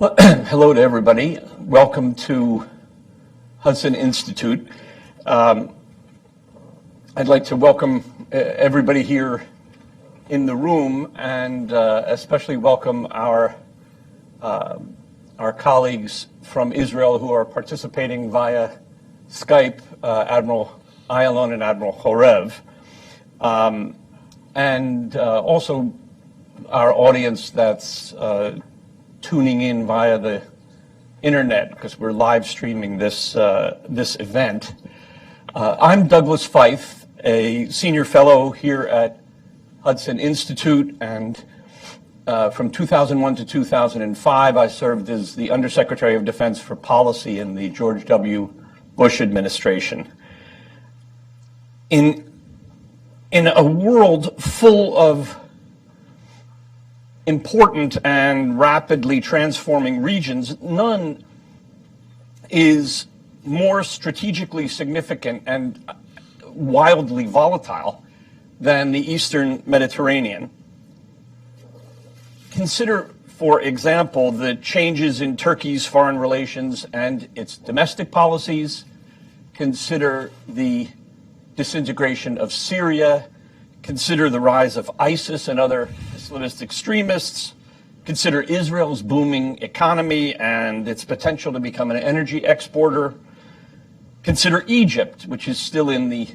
Hello to everybody. Welcome to Hudson Institute. I'd like to welcome everybody here in the room, and especially welcome our colleagues from Israel who are participating via Skype, Admiral Ayalon and Admiral Chorev, and also our audience that's tuning in via the internet, because we're live streaming this event. I'm Douglas Feith, a senior fellow here at Hudson Institute, and from 2001 to 2005, I served as the Undersecretary of Defense for Policy in the George W. Bush administration. In a world full of important and rapidly transforming regions, none is more strategically significant and wildly volatile than the Eastern Mediterranean. Consider, for example, the changes in Turkey's foreign relations and its domestic policies. Consider the disintegration of Syria. Consider the rise of ISIS and other Islamist extremists. Consider Israel's booming economy and its potential to become an energy exporter. Consider Egypt, which is still in the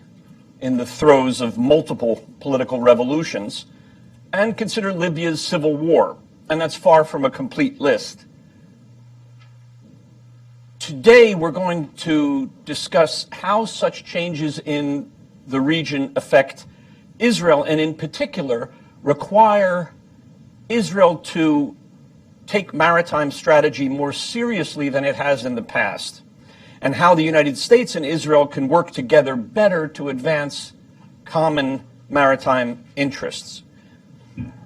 throes of multiple political revolutions. And consider Libya's civil war. And that's far from a complete list. Today, we're going to discuss how such changes in the region affect Israel, and in particular, require Israel to take maritime strategy more seriously than it has in the past, and how the United States and Israel can work together better to advance common maritime interests.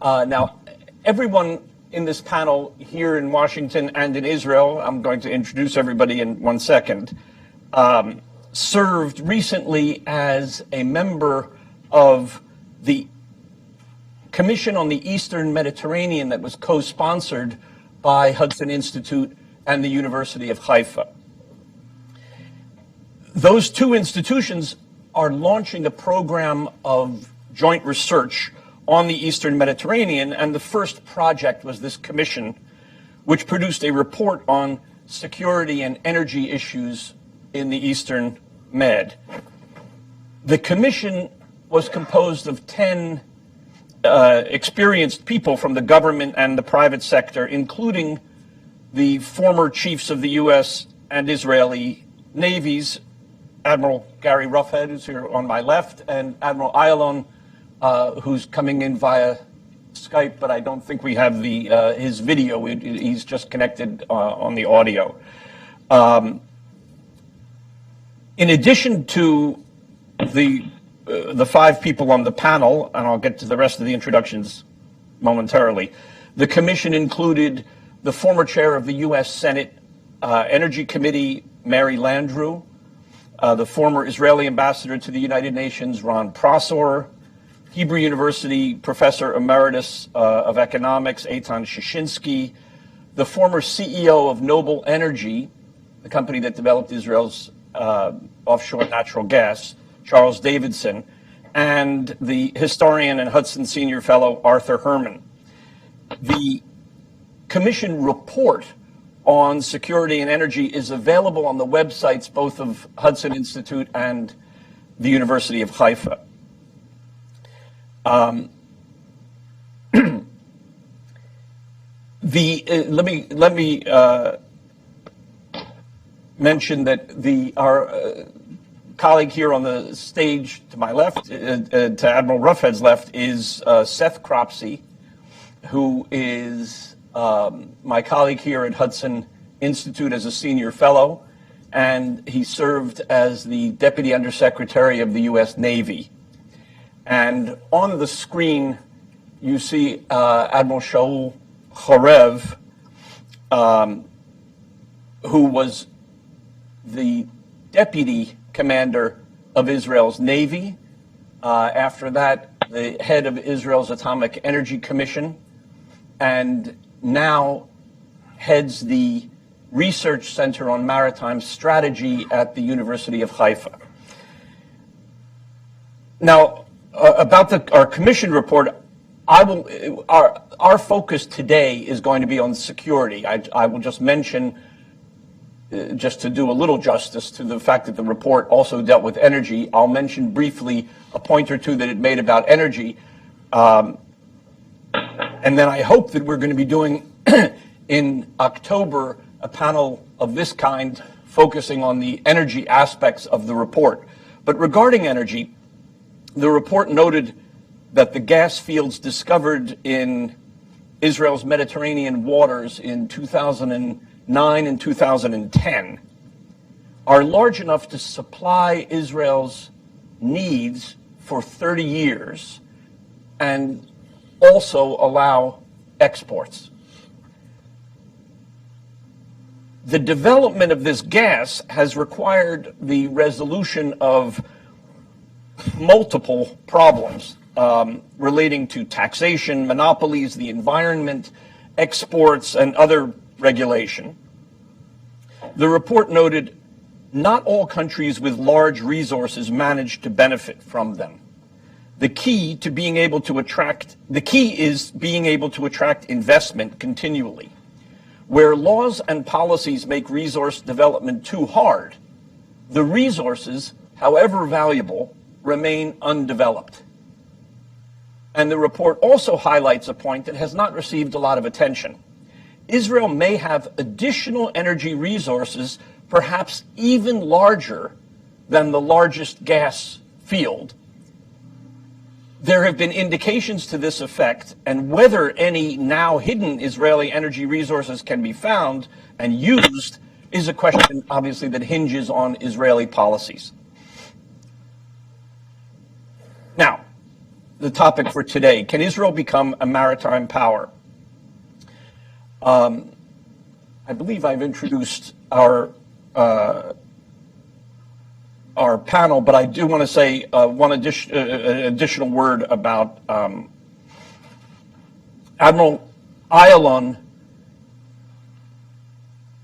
Now, everyone in this panel here in Washington and in Israel, I'm going to introduce everybody in 1 second, served recently as a member of the Commission on the Eastern Mediterranean that was co-sponsored by Hudson Institute and the University of Haifa. Those two institutions are launching a program of joint research on the Eastern Mediterranean, and the first project was this commission, which produced a report on security and energy issues in the Eastern Med. The commission was composed of 10 experienced people from the government and the private sector, including the former chiefs of the U.S. and Israeli navies, Admiral Gary Roughead, who's here on my left, and Admiral Ayalon, who's coming in via Skype, but I don't think we have his video. He's just connected on the audio. In addition to the 5 people on the panel, and I'll get to the rest of the introductions momentarily, the commission included the former chair of the U.S. Senate Energy Committee, Mary Landrieu, the former Israeli ambassador to the United Nations, Ron Prosor, Hebrew University professor emeritus of economics, Eitan Shishinsky, the former CEO of Noble Energy, the company that developed Israel's offshore natural gas, Charles Davidson, and the historian and Hudson Senior Fellow Arthur Herman. The commission report on security and energy is available on the websites both of Hudson Institute and the University of Haifa. Let me mention that our colleague here on the stage to my left, to Admiral Roughead's left, is Seth Cropsey, who is my colleague here at Hudson Institute as a senior fellow, and he served as the Deputy Undersecretary of the U.S. Navy. And on the screen, you see Admiral Shaul Chorev, who was the Deputy Commander of Israel's Navy. After that, the head of Israel's Atomic Energy Commission. And now heads the Research Center on Maritime Strategy at the University of Haifa. Now, about our commission report, our focus today is going to be on security. I will just mention, just to do a little justice to the fact that the report also dealt with energy, I'll mention briefly a point or two that it made about energy. And then I hope that we're going to be doing in October a panel of this kind focusing on the energy aspects of the report. But regarding energy, the report noted that the gas fields discovered in Israel's Mediterranean waters in 2009 and 2010 are large enough to supply Israel's needs for 30 years and also allow exports. The development of this gas has required the resolution of multiple problems relating to taxation, monopolies, the environment, exports, and other regulation. The report noted not all countries with large resources manage to benefit from them. The key is being able to attract investment continually. Where laws and policies make resource development too hard, the resources, however valuable, remain undeveloped. And the report also highlights a point that has not received a lot of attention. Israel may have additional energy resources, perhaps even larger than the largest gas field. There have been indications to this effect, and whether any now hidden Israeli energy resources can be found and used is a question, obviously, that hinges on Israeli policies. Now, the topic for today: can Israel become a maritime power? I believe I've introduced our panel, but I do want to say one additional word about Admiral Ayalon.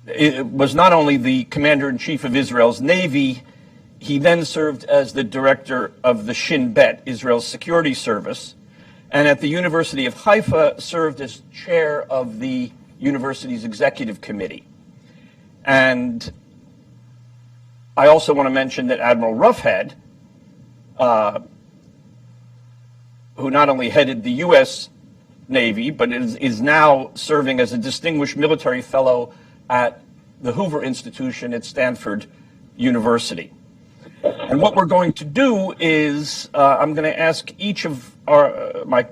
It was not only the commander-in-chief of Israel's Navy, he then served as the director of the Shin Bet, Israel's security service, and at the University of Haifa served as chair of the university's executive committee. And I also want to mention that Admiral Roughead, who not only headed the U.S. Navy, but is now serving as a distinguished military fellow at the Hoover Institution at Stanford University. And what we're going to do is I'm going to ask each of my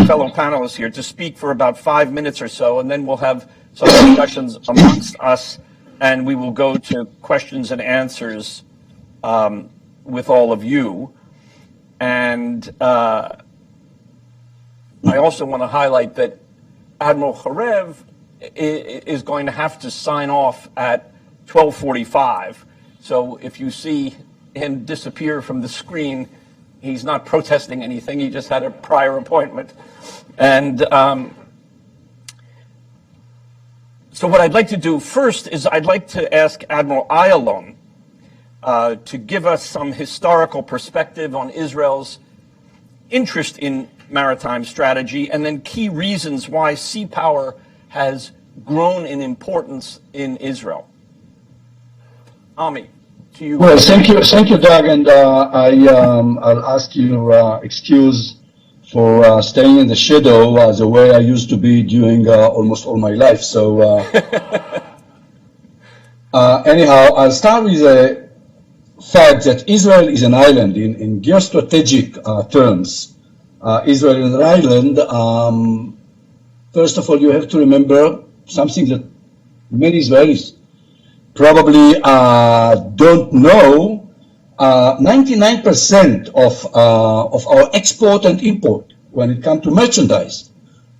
fellow panelists here to speak for about 5 minutes or so, and then we'll have some discussions amongst us, and we will go to questions and answers with all of you. And I also want to highlight that Admiral Chorev is going to have to sign off at 12:45. So if you see him disappear from the screen, he's not protesting anything. He just had a prior appointment. And so what I'd like to do first is I'd like to ask Admiral Ayalon to give us some historical perspective on Israel's interest in maritime strategy, and then key reasons why sea power has grown in importance in Israel. Ami, to you. Well, thank you, Doug, and I'll ask your excuse for staying in the shadow the way I used to be during almost all my life. So anyhow, I'll start with the fact that Israel is an island. In geostrategic terms, Israel is an island. First of all, you have to remember something that many Israelis probably don't know. 99% of our export and import, when it comes to merchandise,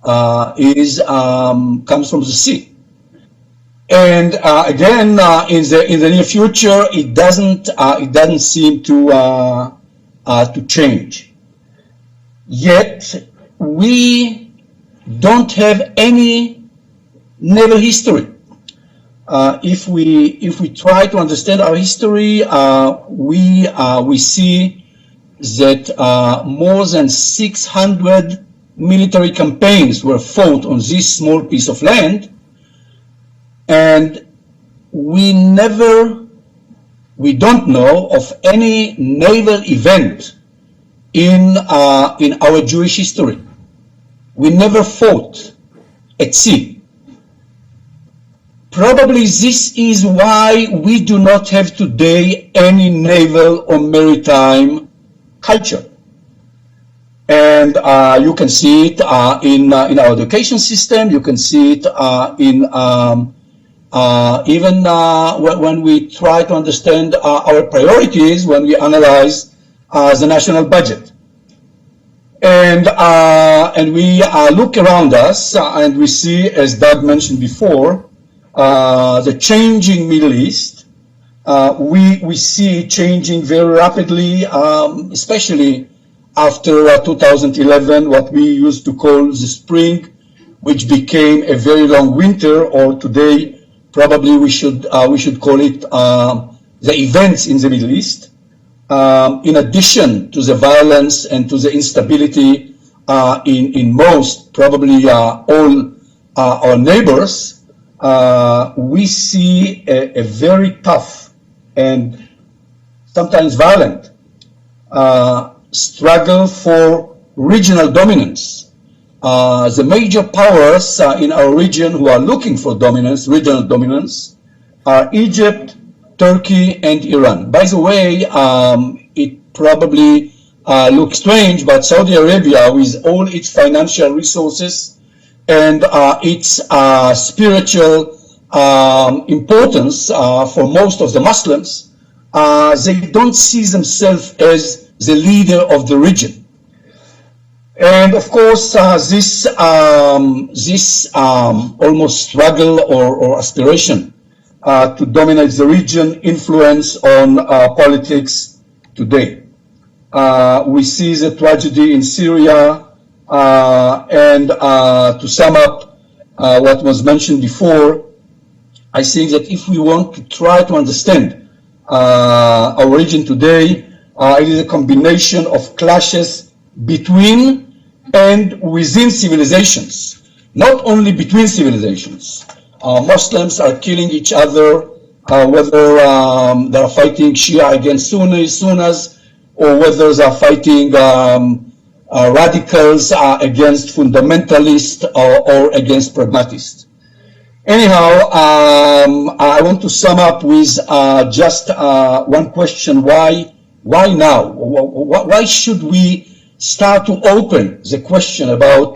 comes from the sea. And again, in the near future, it doesn't seem to change. Yet we don't have any naval history. If we try to understand our history, we see that more than 600 military campaigns were fought on this small piece of land, and we don't know of any naval event in our Jewish history. We never fought at sea. Probably this is why we do not have today any naval or maritime culture. And you can see it in our education system. You can see it even when we try to understand our priorities when we analyze the national budget. And we look around us and we see, as Doug mentioned before, the changing Middle East. We see changing very rapidly, especially after 2011, what we used to call the spring, which became a very long winter, or today probably we should call it the events in the Middle East. In addition to the violence and to the instability in most, probably all our neighbors, we see a very tough and sometimes violent struggle for regional dominance. The major powers in our region who are looking for dominance, regional dominance, are Egypt, Turkey, and Iran. By the way, it probably looks strange, but Saudi Arabia, with all its financial resources and its spiritual importance for most of the Muslims, they don't see themselves as the leader of the region. And of course, this almost struggle or aspiration to dominate the region influence on politics today. We see the tragedy in Syria, and to sum up what was mentioned before, I think that if we want to try to understand our region today, it is a combination of clashes between and within civilizations, not only between civilizations. Muslims are killing each other, whether they are fighting Shia against Sunnis, or whether they are fighting radicals against fundamentalists or against pragmatists. Anyhow, I want to sum up with just one question: Why now? Why should we start to open the question about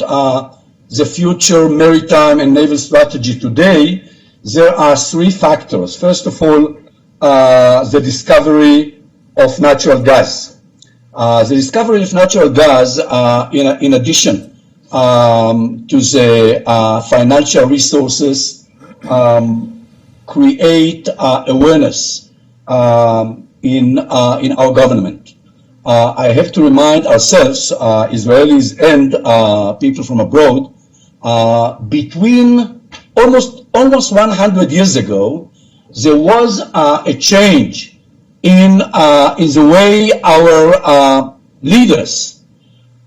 the future maritime and naval strategy today? There are three factors. First of all, the discovery of natural gas. The discovery of natural gas, in addition to the financial resources, create awareness in our government. I have to remind ourselves, Israelis and people from abroad, between almost 100 years ago, there was a change in the way our leaders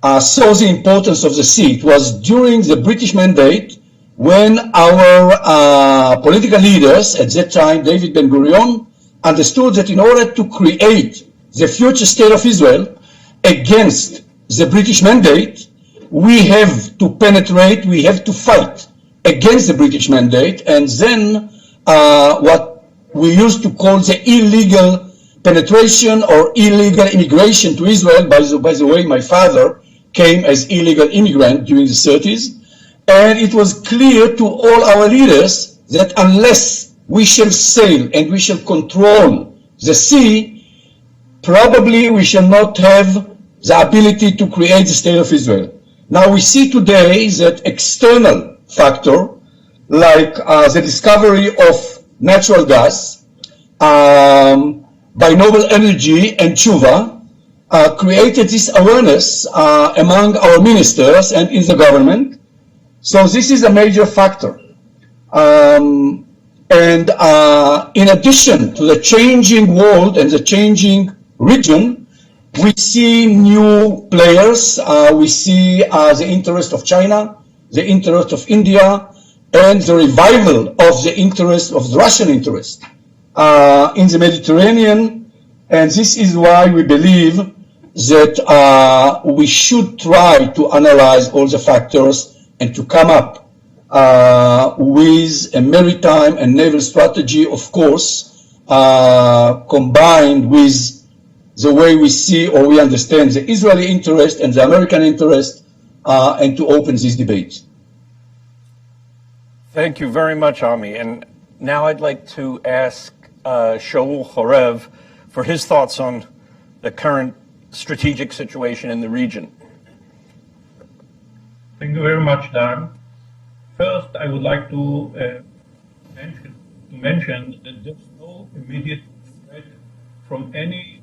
saw the importance of the sea. It was during the British Mandate when our political leaders at that time, David Ben-Gurion, understood that in order to create the future state of Israel against the British Mandate, we have to penetrate, we have to fight against the British Mandate, and then what we used to call the illegal penetration or illegal immigration to Israel. By the way, my father came as illegal immigrant during the 30s, and it was clear to all our leaders that unless we shall sail and we shall control the sea, probably we shall not have the ability to create the state of Israel. Now we see today that external factor, like the discovery of natural gas by Noble Energy and Tshuva, created this awareness among our ministers and in the government. So this is a major factor. Um, and in addition to the changing world and the changing region, we see new players. We see the interest of China, the interest of India, and the revival of the interest of the Russian interest in the Mediterranean. And this is why we believe that we should try to analyze all the factors and to come up with a maritime and naval strategy, of course, combined with the way we see or we understand the Israeli interest and the American interest, and to open this debate. Thank you very much, Ami. And now I'd like to ask Shaul Chorev for his thoughts on the current strategic situation in the region. Thank you very much, Dan. First, I would like to mention that there's no immediate threat from any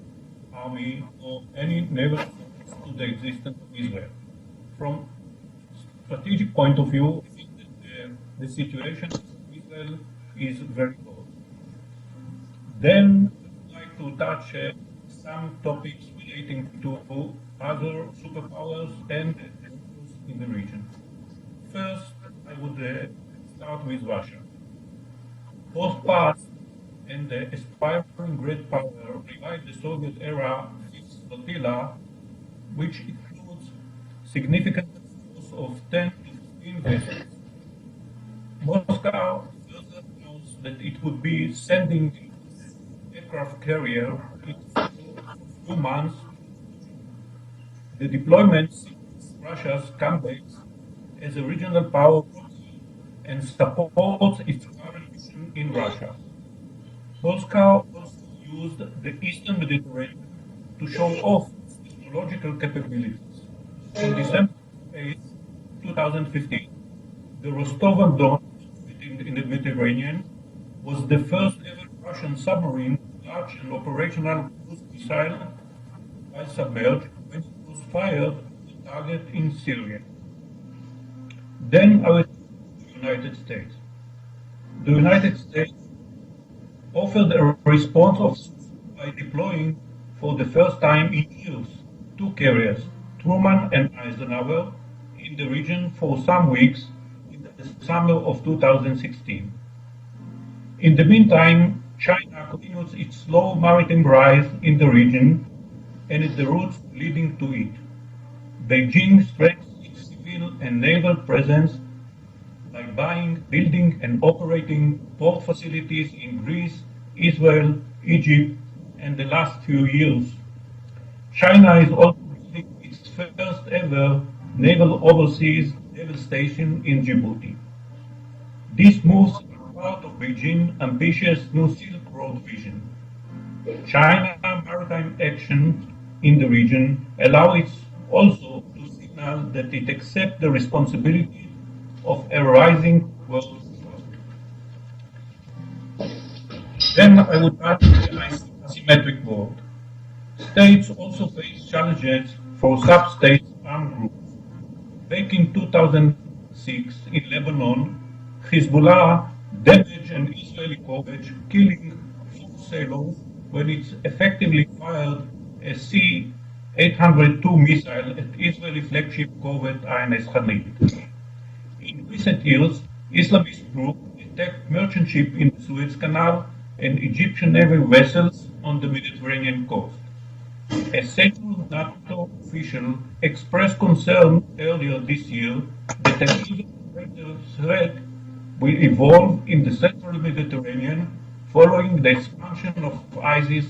army or any naval force to the existence of Israel. From strategic point of view, I think that the situation of Israel is very good. Then I would like to touch some topics relating to other superpowers and actors in the region. First, I would start with Russia. Both past and the aspiring great power revived the Soviet era Fifth Flotilla, which includes significant force of 10 to 15 vessels. Moscow further announced that it would be sending aircraft carrier in a few months. The deployment signals Russia's comeback as a regional power and supports its current mission in Russia. Moscow also used the Eastern Mediterranean to show off its technological capabilities. On December 8, 2015, the Rostov-on-Don in the Mediterranean was the first ever Russian submarine to launch an operational cruise missile by submerged when it was fired at a target in Syria. Then I will to the United States. The United States offered a response of by deploying for the first time in years 2 carriers, Truman and Eisenhower, in the region for some weeks in the summer of 2016. In the meantime, China continues its slow maritime rise in the region and the routes leading to it. Beijing strengthens its civil and naval presence by buying, building, and operating port facilities in Greece, Israel, Egypt, and the last few years. China is also building its first ever naval overseas naval station in Djibouti. These moves are part of Beijing's ambitious New Silk Road vision. China's maritime action in the region allows it also to signal that it accepts the responsibility of a rising world order. Then I would add the asymmetric world. States also face challenges for sub-state armed groups. Back in 2006 in Lebanon, Hezbollah damaged an Israeli corvette, killing 4 sailors when it effectively fired a C-802 missile at Israeli flagship corvette INS Khalid. In recent years, Islamist groups attacked merchant ships in the Suez Canal and Egyptian naval vessels on the Mediterranean coast. A senior NATO official expressed concern earlier this year that an even greater threat will evolve in the central Mediterranean following the expansion of ISIS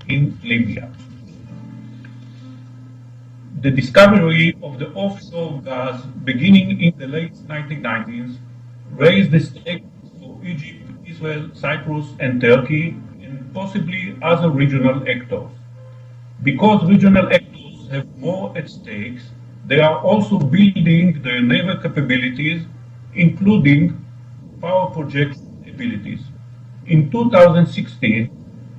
in Libya. The discovery of the offshore gas beginning in the late 1990s raised the stakes for Egypt, Israel, Cyprus, and Turkey, and possibly other regional actors. Because regional actors have more at stake, they are also building their naval capabilities, including power projection abilities. In 2016,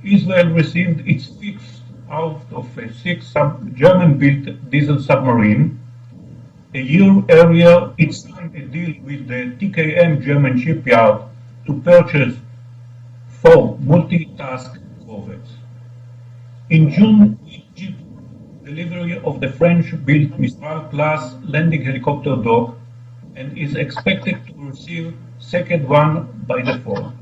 Israel received its 5th out of 6 German-built diesel submarine, A year earlier, it signed a deal with the TKM German shipyard to purchase 4 multitask corvettes. In June, Egypt delivery of the French-built Mistral-class landing helicopter dock and is expected to receive second one by the fall.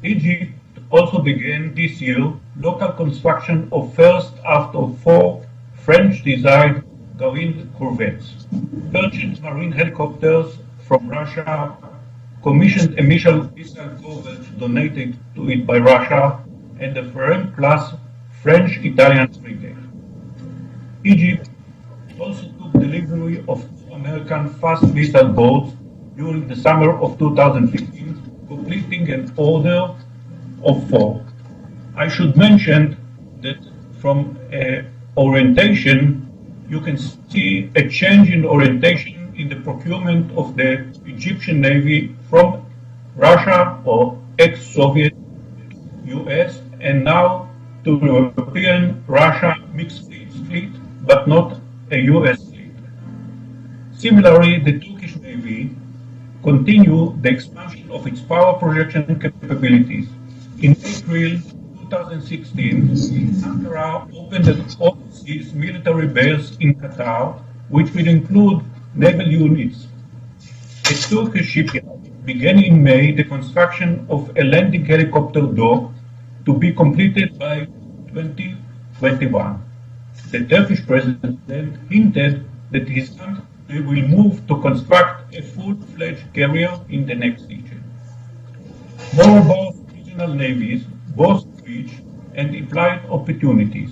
Egypt also began this year local construction of first out of 4 French-designed Garin corvettes, purchased marine helicopters from Russia, commissioned a missile corvette donated to it by Russia, and a Ferrand-class French-Italian frigate. Egypt also took delivery of 2 American fast missile boats during the summer of 2015, completing an order of 4. I should mention that from orientation, you can see a change in orientation in the procurement of the Egyptian Navy from Russia or ex-Soviet US and now to European Russia mixed fleet, but not a US fleet. Similarly, the Turkish Navy continued the expansion of its power projection capabilities. In April 2016, Ankara opened an overseas military base in Qatar, which will include naval units. A Turkish shipyard began in May the construction of a landing helicopter dock to be completed by 2021. The Turkish president then hinted that his country will move to construct a full-fledged carrier in the next decade. More about regional navies, both reach and implied opportunities.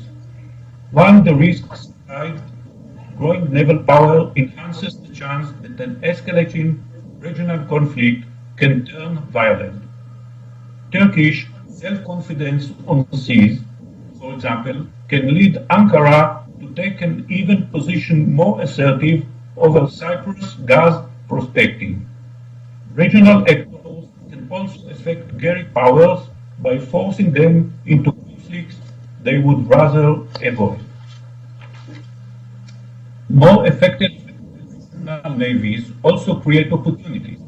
One, the risk side, growing naval power enhances the chance that an escalating regional conflict can turn violent. Turkish self-confidence on the seas, for example, can lead Ankara to take an even position more assertive over Cyprus gas prospecting. Regional actors can also affect Greek powers by forcing them into conflicts they would rather avoid. More effective regional navies also create opportunities.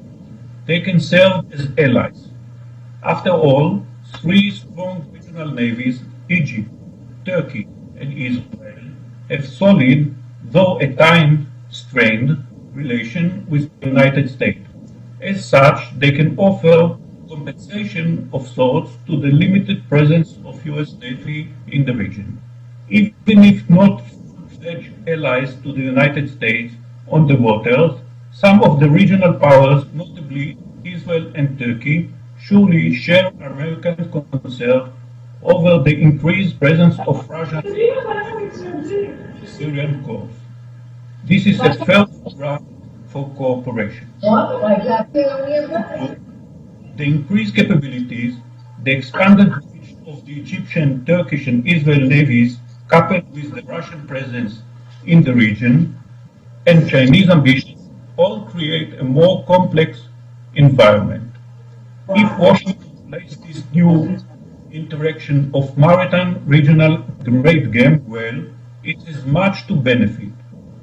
They can serve as allies. After all, 3 strong regional navies, Egypt, Turkey, and Israel, have solid, though at times strained, relation with the United States. As such, they can offer compensation of sorts to the limited presence of US Navy in the region. Even if not full-fledged allies to the United States on the waters, some of the regional powers, notably Israel and Turkey, surely share American concern over the increased presence of Russian Syrian corps. This is a first draft for cooperation. The increased capabilities, the expanded reach of the Egyptian, Turkish, and Israeli navies, coupled with the Russian presence in the region and Chinese ambitions, all create a more complex environment. If Washington plays this new interaction of maritime regional great game well, it has much to benefit.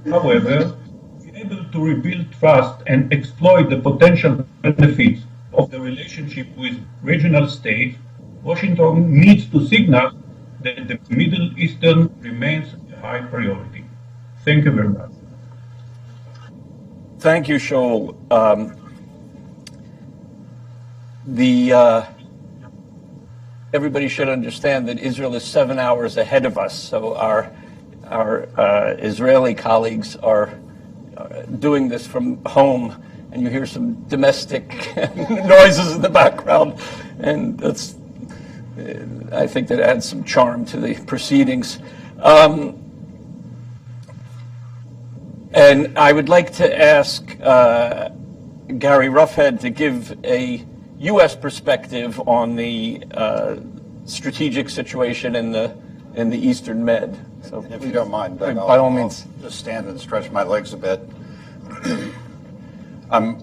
However, to be able to rebuild trust and exploit the potential benefits of the relationship with regional states, Washington needs to signal that the Middle Eastern remains a high priority. Thank you very much. Thank you, Shaul. Everybody should understand that Israel is 7 hours ahead of us, so our Israeli colleagues are doing this from home, and you hear some domestic noises in the background, and that's, I think that adds some charm to the proceedings. And I would like to ask Gary Roughead to give a U.S. perspective on the strategic situation in the Eastern Med. So, if you don't mind, Ben, by all means, I'll just stand and stretch my legs a bit. I'm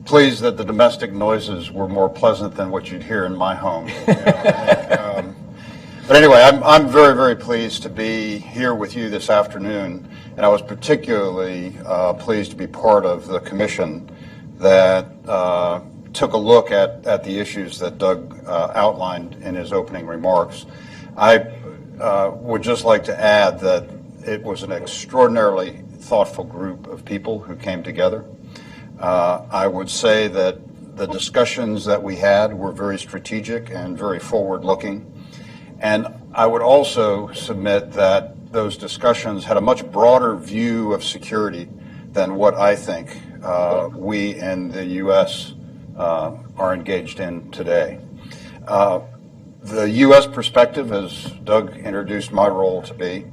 pleased that the domestic noises were more pleasant than what you'd hear in my home. But anyway, I'm very, very pleased to be here with you this afternoon And I was particularly pleased to be part of the commission that took a look at the issues that Doug outlined in his opening remarks. I would just like to add that it was an extraordinarily thoughtful group of people who came together. I would say that the discussions that we had were very strategic and very forward-looking. And I would also submit that those discussions had a much broader view of security than what I think we in the U.S. Are engaged in today. The U.S. perspective, as Doug introduced my role to be,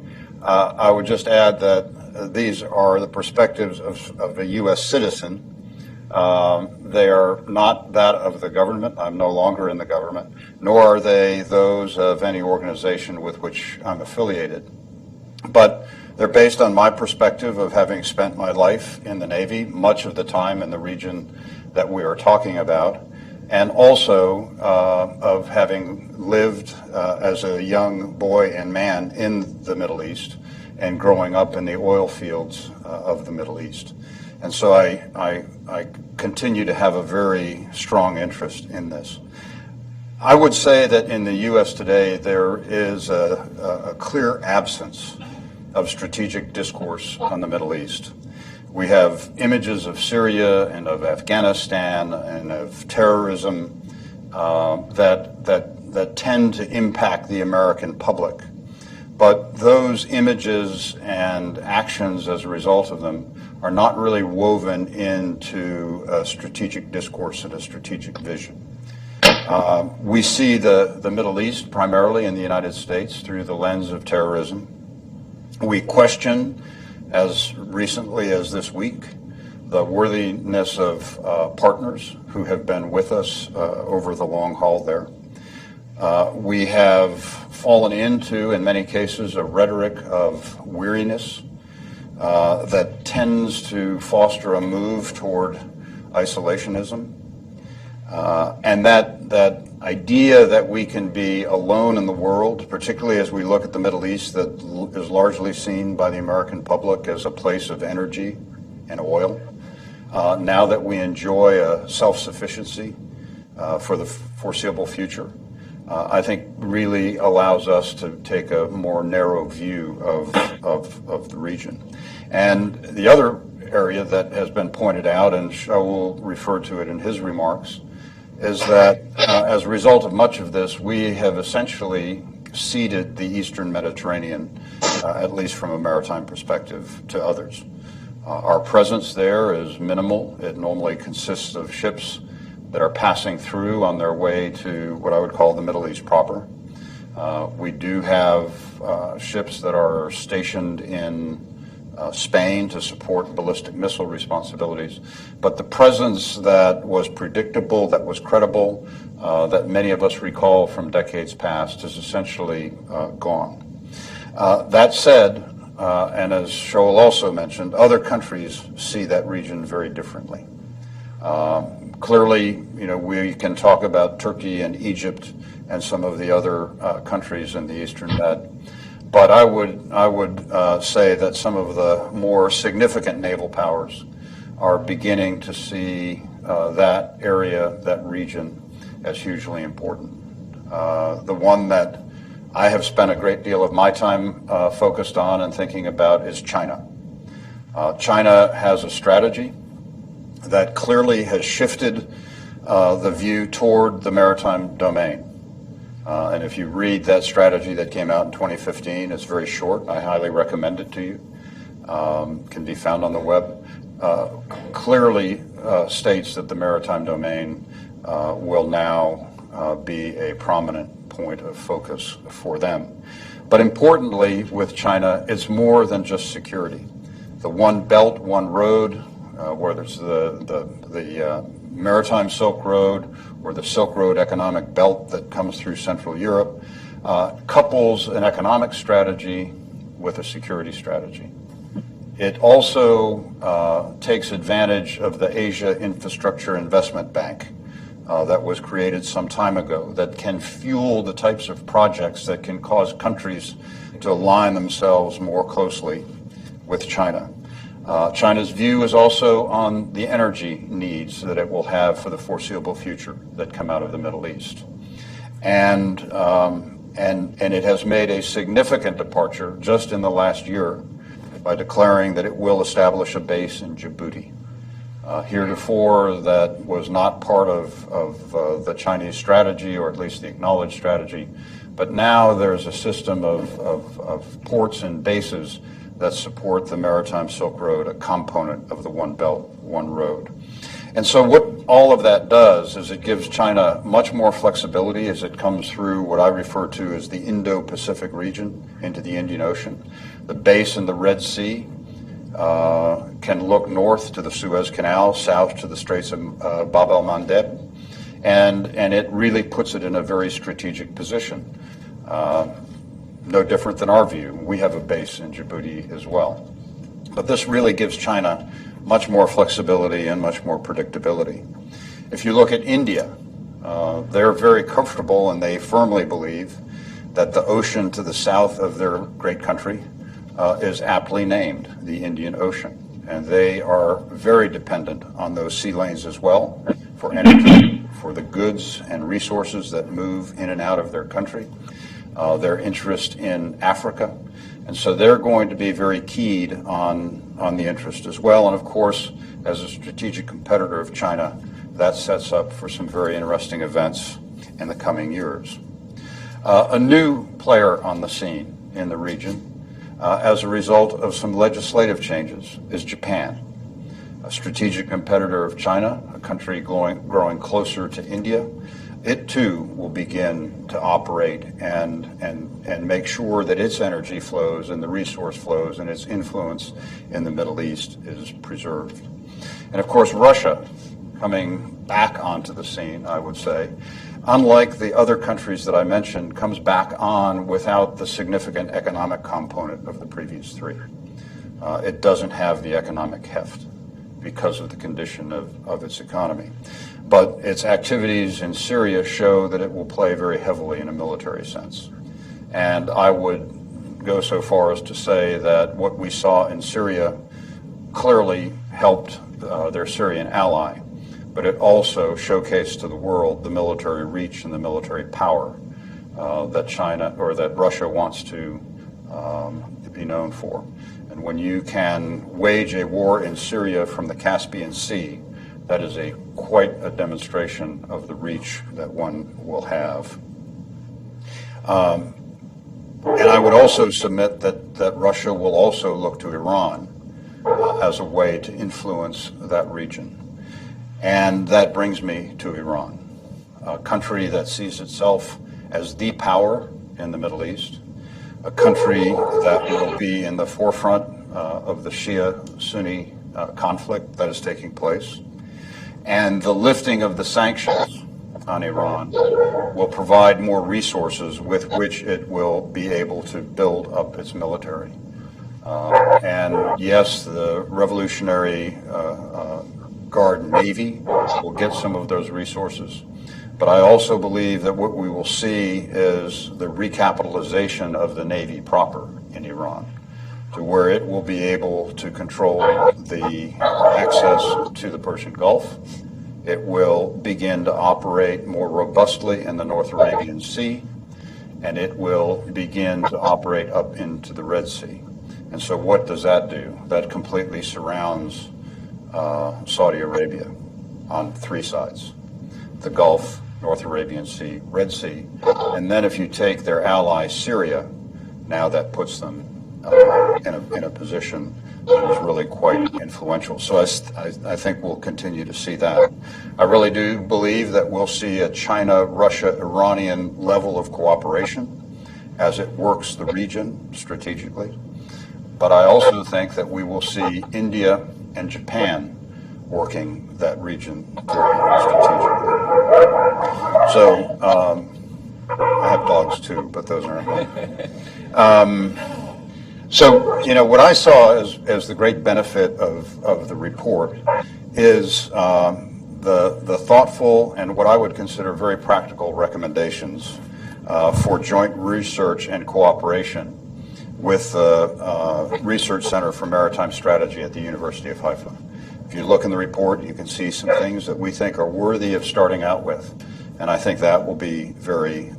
I would just add that these are the perspectives of a U.S. citizen. They are not that of the government. I'm no longer in the government, nor are they those of any organization with which I'm affiliated. But they're based on my perspective of having spent my life in the Navy, much of the time in the region that we are talking about, and also of having lived as a young boy and man in the Middle East and growing up in the oil fields of the Middle East. And so I continue to have a very strong interest in this. I would say that in the U.S. today, there is a clear absence of strategic discourse on the Middle East. We have images of Syria and of Afghanistan and of terrorism that tend to impact the American public. But those images and actions as a result of them are not really woven into a strategic discourse and a strategic vision. We see the Middle East primarily in the United States through the lens of terrorism. We question, as recently as this week, the worthiness of partners who have been with us over the long haul there. We have fallen into, in many cases, a rhetoric of weariness that tends to foster a move toward isolationism. And that idea that we can be alone in the world, particularly as we look at the Middle East, that is largely seen by the American public as a place of energy and oil. Now that we enjoy a self-sufficiency for the foreseeable future, I think really allows us to take a more narrow view of the region. And the other area that has been pointed out, and Shaul referred to it in his remarks, is that as a result of much of this, we have essentially ceded the Eastern Mediterranean, at least from a maritime perspective, to others. Our presence there is minimal. It normally consists of ships that are passing through on their way to what I would call the Middle East proper. We do have ships that are stationed in Spain to support ballistic missile responsibilities. But the presence that was predictable, that was credible, that many of us recall from decades past is essentially gone. That said, and as Shaul also mentioned, other countries see that region very differently. Clearly, we can talk about Turkey and Egypt and some of the other countries in the Eastern Med. But I would say that some of the more significant naval powers are beginning to see that area, that region, as hugely important. The one that I have spent a great deal of my time focused on and thinking about is China. China has a strategy that clearly has shifted the view toward the maritime domain. And if you read that strategy that came out in 2015, it's very short. I highly recommend it to you. Can be found on the web. Clearly states that the maritime domain will now be a prominent point of focus for them. But importantly, with China, it's more than just security. The One Belt, One Road, whether it's the Maritime Silk Road or the Silk Road economic belt that comes through Central Europe, couples an economic strategy with a security strategy. It also takes advantage of the Asia Infrastructure Investment Bank that was created some time ago that can fuel the types of projects that can cause countries to align themselves more closely with China. China's view is also on the energy needs that it will have for the foreseeable future that come out of the Middle East. And it has made a significant departure just in the last year by declaring that it will establish a base in Djibouti. Heretofore, that was not part of the Chinese strategy, or at least the acknowledged strategy. But now there's a system of ports and bases that support the Maritime Silk Road, a component of the One Belt, One Road. And so what all of that does is it gives China much more flexibility as it comes through what I refer to as the Indo-Pacific region into the Indian Ocean. The base in the Red Sea can look north to the Suez Canal, south to the Straits of Bab el-Mandeb, and it really puts it in a very strategic position. No different than our view. We have a base in Djibouti as well. But this really gives China much more flexibility and much more predictability. If you look at India, they're very comfortable and they firmly believe that the ocean to the south of their great country is aptly named the Indian Ocean. And they are very dependent on those sea lanes as well for energy, for the goods and resources that move in and out of their country. Their interest in Africa. And so they're going to be very keyed on the interest as well. And of course, as a strategic competitor of China, that sets up for some very interesting events in the coming years. A new player on the scene in the region, as a result of some legislative changes, is Japan. A strategic competitor of China, a country growing closer to India. It too will begin to operate and make sure that its energy flows and the resource flows and its influence in the Middle East is preserved. And of course, Russia coming back onto the scene, I would say, unlike the other countries that I mentioned, comes back on without the significant economic component of the previous three. It doesn't have the economic heft because of the condition of its economy. But its activities in Syria show that it will play very heavily in a military sense. And I would go so far as to say that what we saw in Syria clearly helped their Syrian ally, but it also showcased to the world the military reach and the military power that China or that Russia wants to be known for. And when you can wage a war in Syria from the Caspian Sea, that is quite a demonstration of the reach that one will have. And I would also submit that Russia will also look to Iran as a way to influence that region. And that brings me to Iran, a country that sees itself as the power in the Middle East, a country that will be in the forefront of the Shia-Sunni conflict that is taking place. And the lifting of the sanctions on Iran will provide more resources with which it will be able to build up its military. And yes, the Revolutionary Guard Navy will get some of those resources. But I also believe that what we will see is the recapitalization of the Navy proper in Iran, to where it will be able to control the access to the Persian Gulf. It will begin to operate more robustly in the North Arabian Sea, and it will begin to operate up into the Red Sea. And so what does that do? That completely surrounds Saudi Arabia on three sides: the Gulf, North Arabian Sea, Red Sea. And then if you take their ally Syria, now that puts them in a position that is really quite influential. So I think we'll continue to see that. I really do believe that we'll see a China, Russia, Iranian level of cooperation as it works the region strategically. But I also think that we will see India and Japan working that region very strategically. So I have dogs too, but those aren't mine. So, you know, what I saw as the great benefit of the report is the thoughtful and what I would consider very practical recommendations for joint research and cooperation with the Research Center for Maritime Strategy at the University of Haifa. If you look in the report, you can see some things that we think are worthy of starting out with, and I think that will be very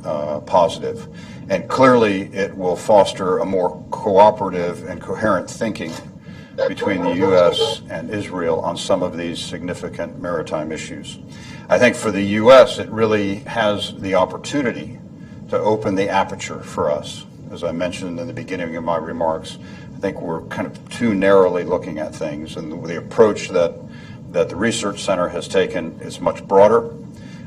positive. And clearly, it will foster a more cooperative and coherent thinking between the U.S. and Israel on some of these significant maritime issues. I think for the U.S., it really has the opportunity to open the aperture for us. As I mentioned in the beginning of my remarks, I think we're kind of too narrowly looking at things, and the approach that the Research Center has taken is much broader.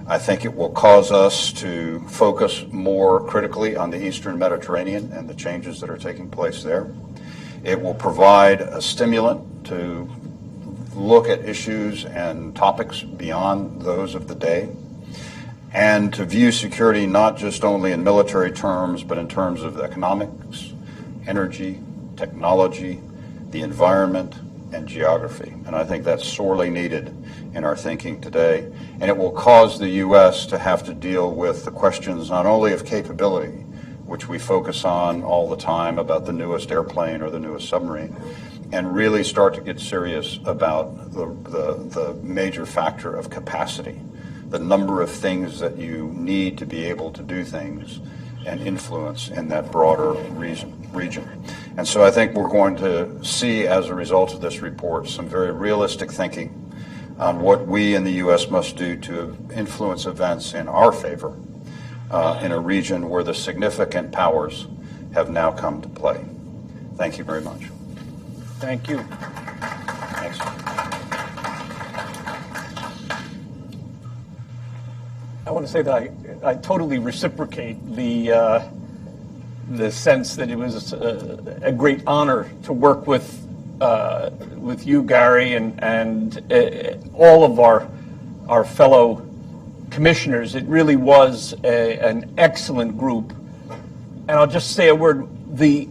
I think it will cause us to focus more critically on the Eastern Mediterranean and the changes that are taking place there. It will provide a stimulant to look at issues and topics beyond those of the day, and to view security not just only in military terms, but in terms of economics, energy, technology, the environment, and geography. And I think that's sorely needed in our thinking today. And it will cause the U.S. to have to deal with the questions not only of capability, which we focus on all the time about the newest airplane or the newest submarine, and really start to get serious about the major factor of capacity, the number of things that you need to be able to do things and influence in that broader region. And so I think we're going to see, as a result of this report, some very realistic thinking on what we in the U.S. must do to influence events in our favor in a region where the significant powers have now come to play. Thank you very much. Thank you. Thanks. I want to say that I totally reciprocate the sense that it was a great honor to work with you, Gary, and all of our fellow commissioners. It really was an excellent group. And I'll just say a word. The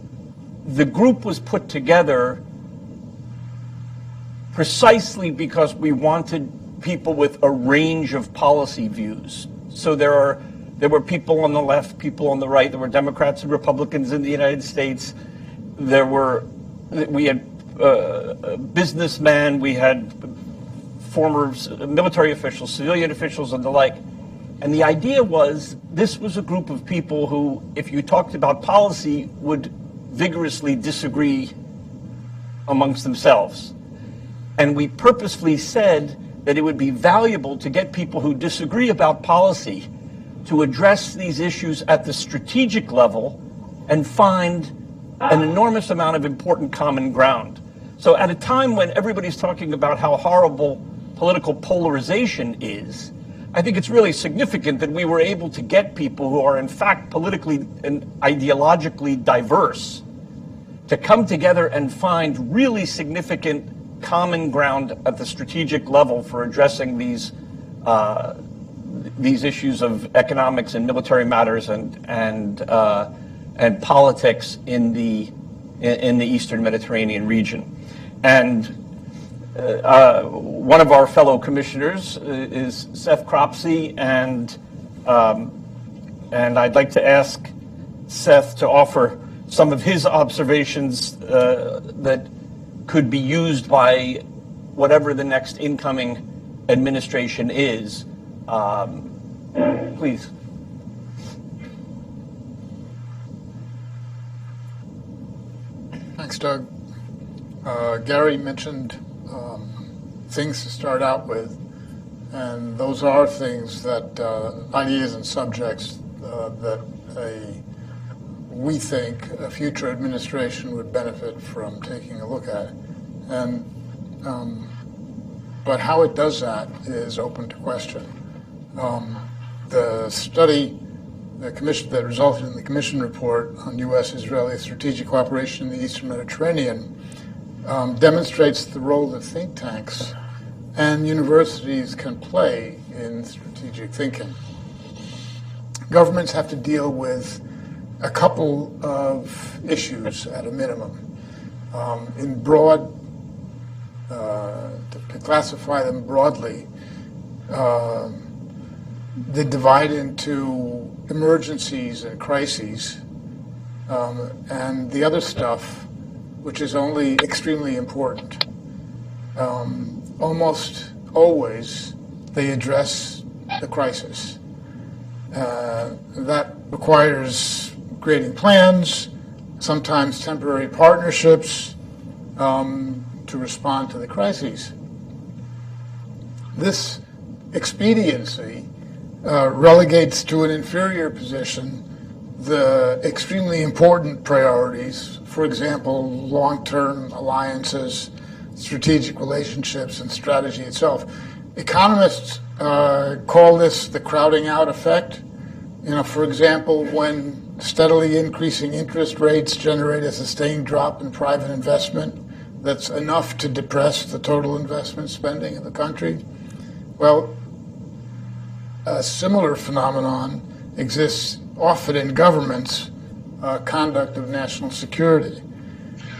group was put together precisely because we wanted people with a range of policy views. So there were people on the left, people on the right. There were Democrats and Republicans in the United States. We had businessmen, we had former military officials, civilian officials, and the like. And the idea was this was a group of people who, if you talked about policy, would vigorously disagree amongst themselves. And we purposefully said that it would be valuable to get people who disagree about policy to address these issues at the strategic level and find an enormous amount of important common ground. So at a time when everybody's talking about how horrible political polarization is, I think it's really significant that we were able to get people who are in fact politically and ideologically diverse to come together and find really significant common ground at the strategic level for addressing these issues of economics and military matters and politics in the Eastern Mediterranean region. And one of our fellow commissioners is Seth Cropsey, and I'd like to ask Seth to offer some of his observations that could be used by whatever the next incoming administration is. Please. Thanks, Doug. Gary mentioned things to start out with, and those are things that ideas and subjects that we think a future administration would benefit from taking a look at. And but how it does that is open to question. The study that resulted in the Commission report on U.S.-Israeli strategic cooperation in the Eastern Mediterranean demonstrates the role that think tanks and universities can play in strategic thinking. Governments have to deal with a couple of issues at a minimum. In broad, to classify them broadly, they divide into emergencies and crises, and the other stuff, which is only extremely important. Almost always they address the crisis. That requires creating plans, sometimes temporary partnerships to respond to the crises. This expediency relegates to an inferior position the extremely important priorities, for example, long-term alliances, strategic relationships, and strategy itself. Economists call this the crowding out effect. For example, when steadily increasing interest rates generate a sustained drop in private investment that's enough to depress the total investment spending in the country. Well, a similar phenomenon exists often in governments' conduct of national security.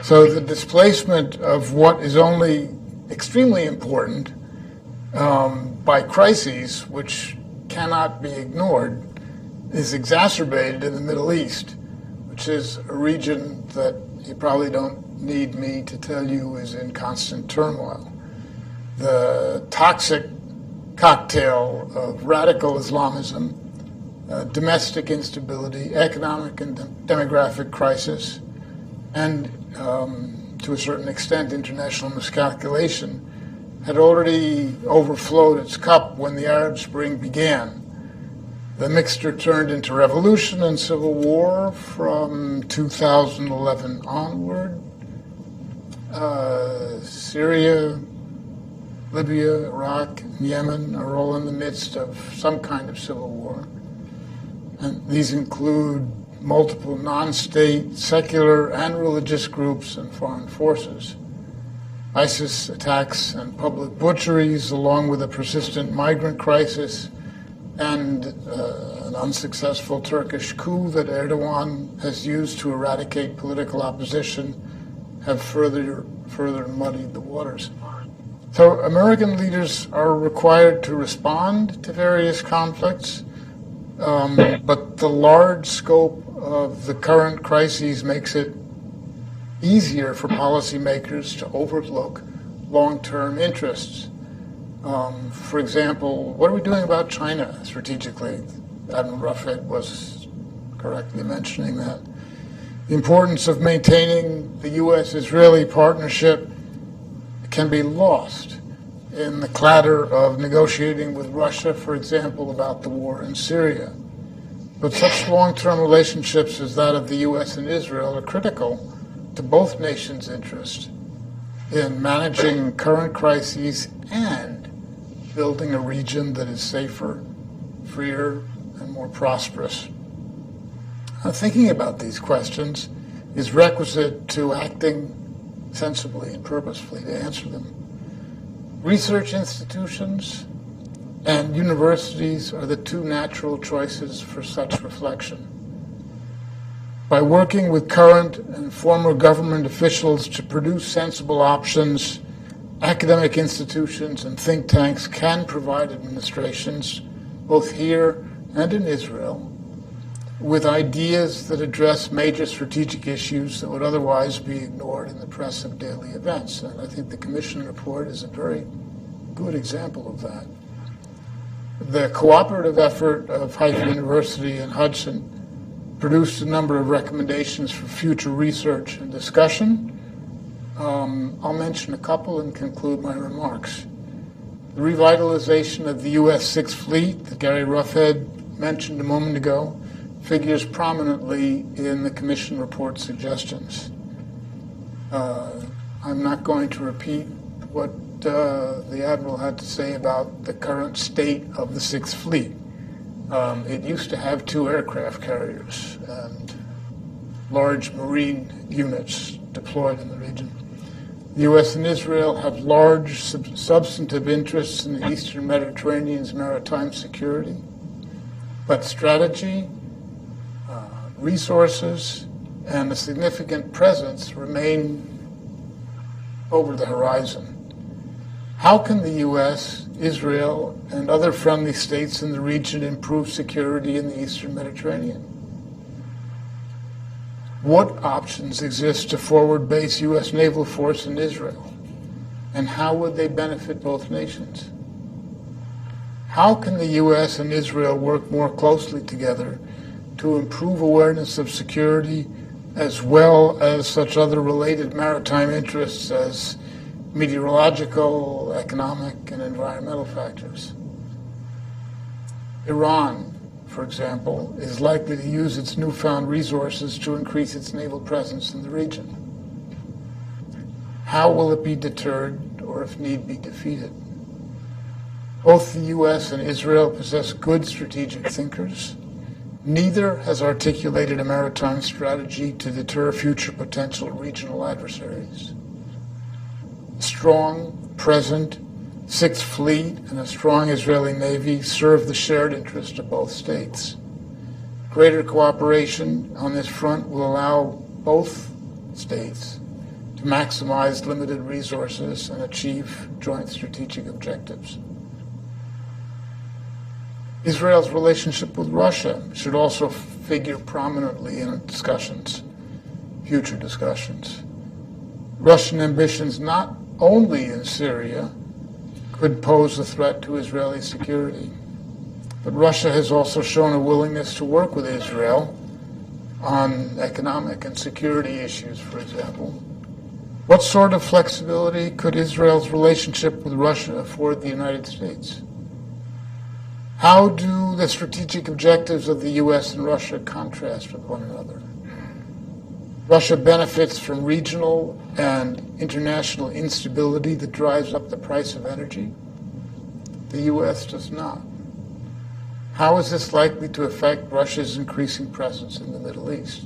So the displacement of what is only extremely important by crises, which cannot be ignored, is exacerbated in the Middle East, which is a region that you probably don't need me to tell you is in constant turmoil. The toxic cocktail of radical Islamism, domestic instability, economic and demographic crisis, and to a certain extent international miscalculation had already overflowed its cup when the Arab Spring began. The mixture turned into revolution and civil war from 2011 onward. Syria, Libya, Iraq, and Yemen are all in the midst of some kind of civil war. And these include multiple non-state, secular, and religious groups and foreign forces. ISIS attacks and public butcheries, along with a persistent migrant crisis and an unsuccessful Turkish coup that Erdogan has used to eradicate political opposition, have further muddied the waters. So American leaders are required to respond to various conflicts, but the large scope of the current crises makes it easier for policymakers to overlook long-term interests. For example, what are we doing about China strategically? Admiral Roughead was correctly mentioning that. The importance of maintaining the U.S.-Israeli partnership can be lost in the clatter of negotiating with Russia, for example, about the war in Syria. But such long-term relationships as that of the U.S. and Israel are critical to both nations' interest in managing current crises and building a region that is safer, freer, and more prosperous. Now, thinking about these questions is requisite to acting sensibly and purposefully to answer them. Research institutions and universities are the two natural choices for such reflection. By working with current and former government officials to produce sensible options, academic institutions and think tanks can provide administrations, both here and in Israel, with ideas that address major strategic issues that would otherwise be ignored in the press of daily events. And I think the Commission report is a very good example of that. The cooperative effort of Feith University and Hudson produced a number of recommendations for future research and discussion. I'll mention a couple and conclude my remarks. The revitalization of the U.S. Sixth Fleet that Gary Roughead mentioned a moment ago figures prominently in the Commission report suggestions. I'm not going to repeat what the Admiral had to say about the current state of the Sixth Fleet. It used to have 2 aircraft carriers and large marine units deployed in the region. The U.S. and Israel have large substantive interests in the Eastern Mediterranean's maritime security, but strategy, resources, and a significant presence remain over the horizon. How can the U.S., Israel, and other friendly states in the region improve security in the Eastern Mediterranean? What options exist to forward base U.S. naval force in Israel? And how would they benefit both nations? How can the U.S. and Israel work more closely together to improve awareness of security as well as such other related maritime interests as meteorological, economic, and environmental factors? Iran, for example, is likely to use its newfound resources to increase its naval presence in the region. How will it be deterred, or if need be, defeated? Both the U.S. and Israel possess good strategic thinkers. Neither has articulated a maritime strategy to deter future potential regional adversaries. A strong, present Sixth Fleet and a strong Israeli Navy serve the shared interest of both states. Greater cooperation on this front will allow both states to maximize limited resources and achieve joint strategic objectives. Israel's relationship with Russia should also figure prominently in discussions, future discussions. Russian ambitions not only in Syria could pose a threat to Israeli security, but Russia has also shown a willingness to work with Israel on economic and security issues, for example. What sort of flexibility could Israel's relationship with Russia afford the United States? How do the strategic objectives of the U.S. and Russia contrast with one another? Russia benefits from regional and international instability that drives up the price of energy. The U.S. does not. How is this likely to affect Russia's increasing presence in the Middle East?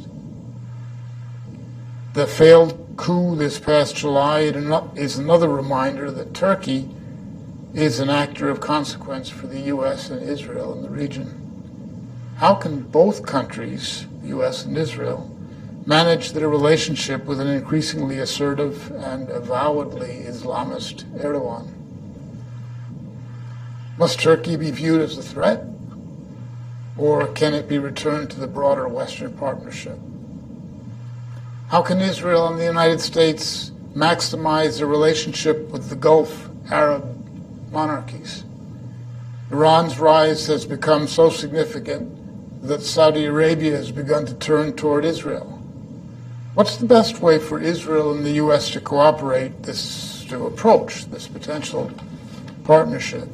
The failed coup this past July is another reminder that Turkey is an actor of consequence for the U.S. and Israel in the region. How can both countries, the U.S. and Israel, manage their relationship with an increasingly assertive and avowedly Islamist Erdogan? Must Turkey be viewed as a threat, or can it be returned to the broader Western partnership? How can Israel and the United States maximize their relationship with the Gulf Arab monarchies? Iran's rise has become so significant that Saudi Arabia has begun to turn toward Israel. What's the best way for Israel and the U.S. to cooperate, to approach this potential partnership?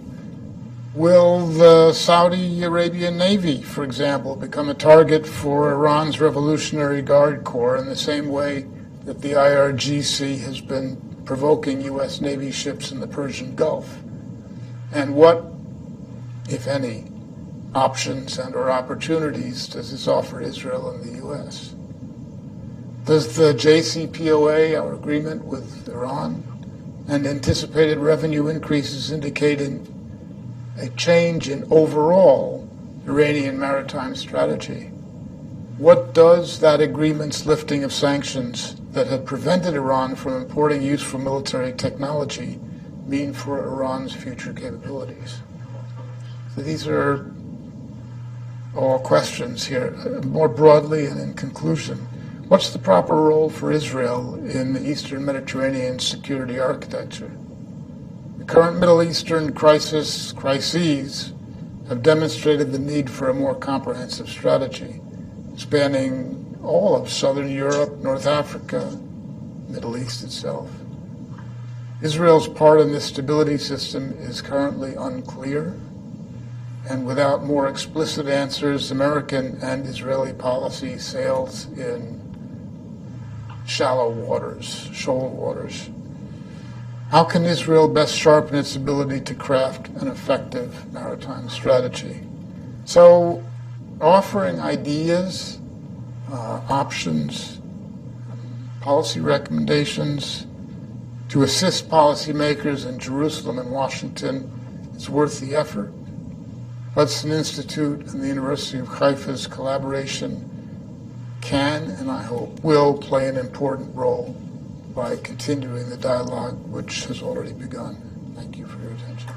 Will the Saudi Arabian Navy, for example, become a target for Iran's Revolutionary Guard Corps in the same way that the IRGC has been provoking U.S. Navy ships in the Persian Gulf? And what, if any, options and or opportunities does this offer Israel and the U.S.? Does the JCPOA, our agreement with Iran, and anticipated revenue increases indicating a change in overall Iranian maritime strategy? What does that agreement's lifting of sanctions that had prevented Iran from importing useful military technology mean for Iran's future capabilities? So these are all questions here. More broadly and in conclusion, what's the proper role for Israel in the Eastern Mediterranean security architecture? The current Middle Eastern crises have demonstrated the need for a more comprehensive strategy, spanning all of Southern Europe, North Africa, Middle East itself. Israel's part in this stability system is currently unclear, and without more explicit answers, American and Israeli policy sails in shallow waters, shoal waters. How can Israel best sharpen its ability to craft an effective maritime strategy? So, offering ideas, options, policy recommendations to assist policymakers in Jerusalem and Washington is worth the effort. Hudson Institute and the University of Haifa's collaboration can, and I hope will, play an important role by continuing the dialogue which has already begun. Thank you for your attention.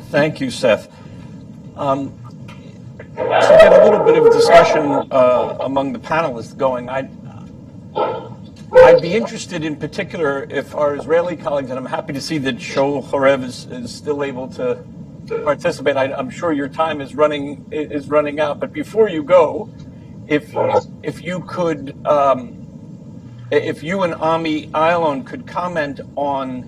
Thank you, Seth. get a little bit of discussion among the panelists going, I'd be interested in particular if our Israeli colleagues, and I'm happy to see that Shaul Chorev is still able to participate. I'm sure your time is running out, but before you go, if you could, if you and Ami Ayalon could comment on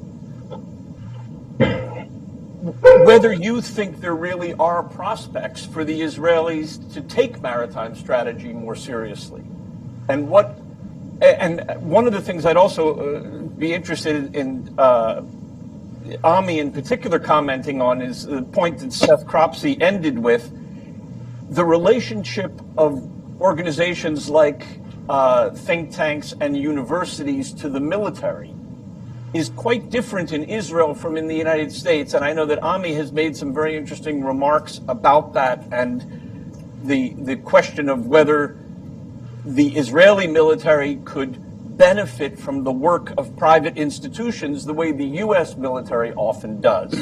whether you think there really are prospects for the Israelis to take maritime strategy more seriously, and one of the things I'd also be interested in Ami in particular commenting on is the point that Seth Cropsey ended with, the relationship of organizations like think tanks and universities to the military is quite different in Israel from in the United States. And I know that Ami has made some very interesting remarks about that and the question of whether the Israeli military could benefit from the work of private institutions the way the U.S. military often does.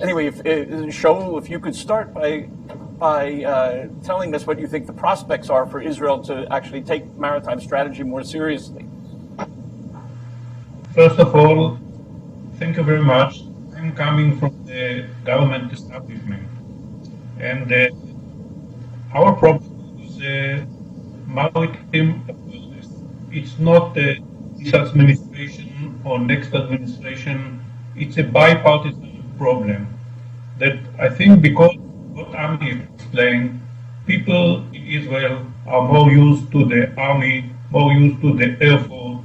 Anyway, Shaul, if you could start by telling us what you think the prospects are for Israel to actually take maritime strategy more seriously. First of all, thank you very much. I'm coming from the government establishment, and our problem is maritime awareness. It's not this administration or next administration. It's a bipartisan problem that I think, because what Ami explained, people in Israel are more used to the army, more used to the air force,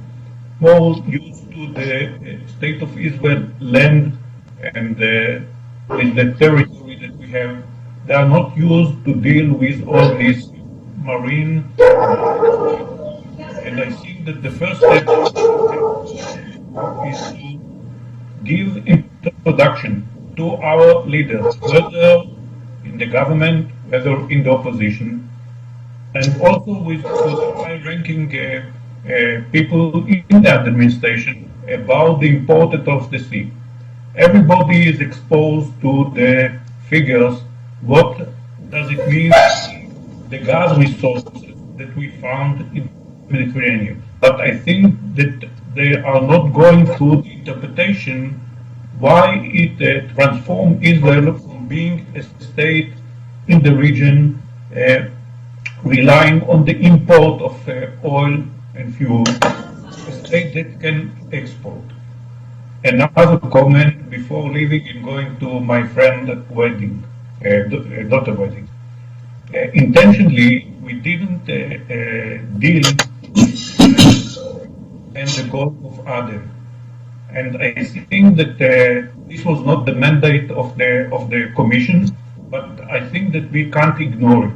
more used to the state of Israel land and the territory that we have. They are not used to deal with all this marine. And I think that the first step is to give introduction to our leaders, whether in the government, whether in the opposition, and also with high-ranking people in that administration about the importance of the sea. Everybody is exposed to the figures. What does it mean, the gas resources that we found in the Mediterranean? But I think that they are not going through the interpretation why it transformed Israel from being a state in the region relying on the import of oil and fuel, a state that can export. Another comment before leaving and going to my friend wedding, daughter wedding. Intentionally, we didn't deal and the Gulf of Aden. And I think that this was not the mandate of the Commission, but I think that we can't ignore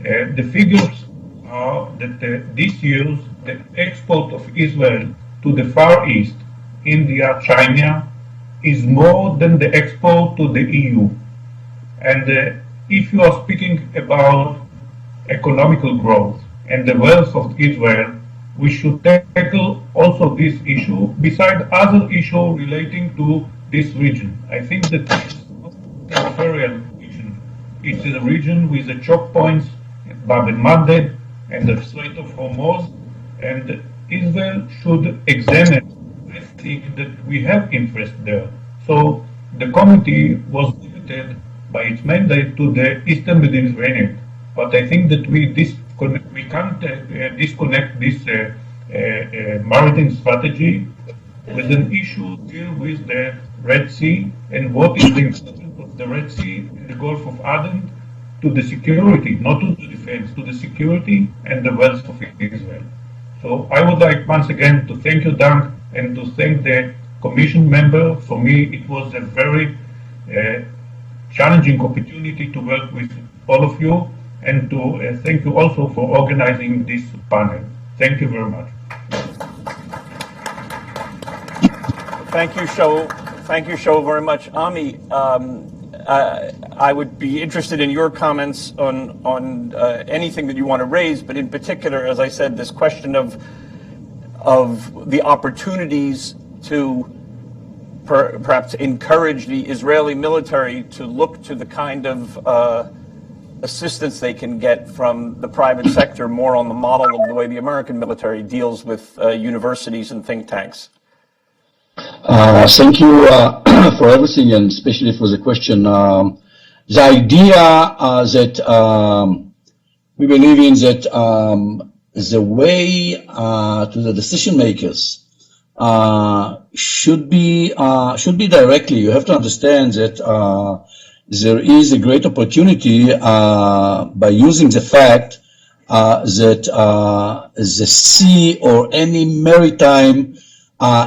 it. The figures are that this year the export of Israel to the Far East, India, China, is more than the export to the EU. And if you are speaking about economical growth and the wealth of Israel, we should tackle also this issue beside other issues relating to this region. I think that this is not a peripheral region. It's a region with the choke points, Bab el-Mandeb and the Strait of Hormuz, and Israel should examine. I think that we have interest there. So the committee was limited by its mandate to the Eastern Mediterranean. But I think that we can't disconnect this maritime strategy with an issue deal with the Red Sea and what is the importance of the Red Sea and the Gulf of Aden to the security, not to the defense, to the security and the wealth of Israel. So I would like once again to thank you, Dan, and to thank the Commission member. For me, it was a very challenging opportunity to work with all of you, and to thank you also for organizing this panel. Thank you very much. Thank you, Shaul. Thank you, Shaul, very much. Ami, I would be interested in your comments on anything that you want to raise, but in particular, as I said, this question of the opportunities to perhaps encourage the Israeli military to look to the kind of assistance they can get from the private sector, more on the model of the way the American military deals with universities and think tanks? Thank you for everything, and especially for the question. The idea that we believe in that the way to the decision makers should be directly. You have to understand that there is a great opportunity by using the fact that the sea or any maritime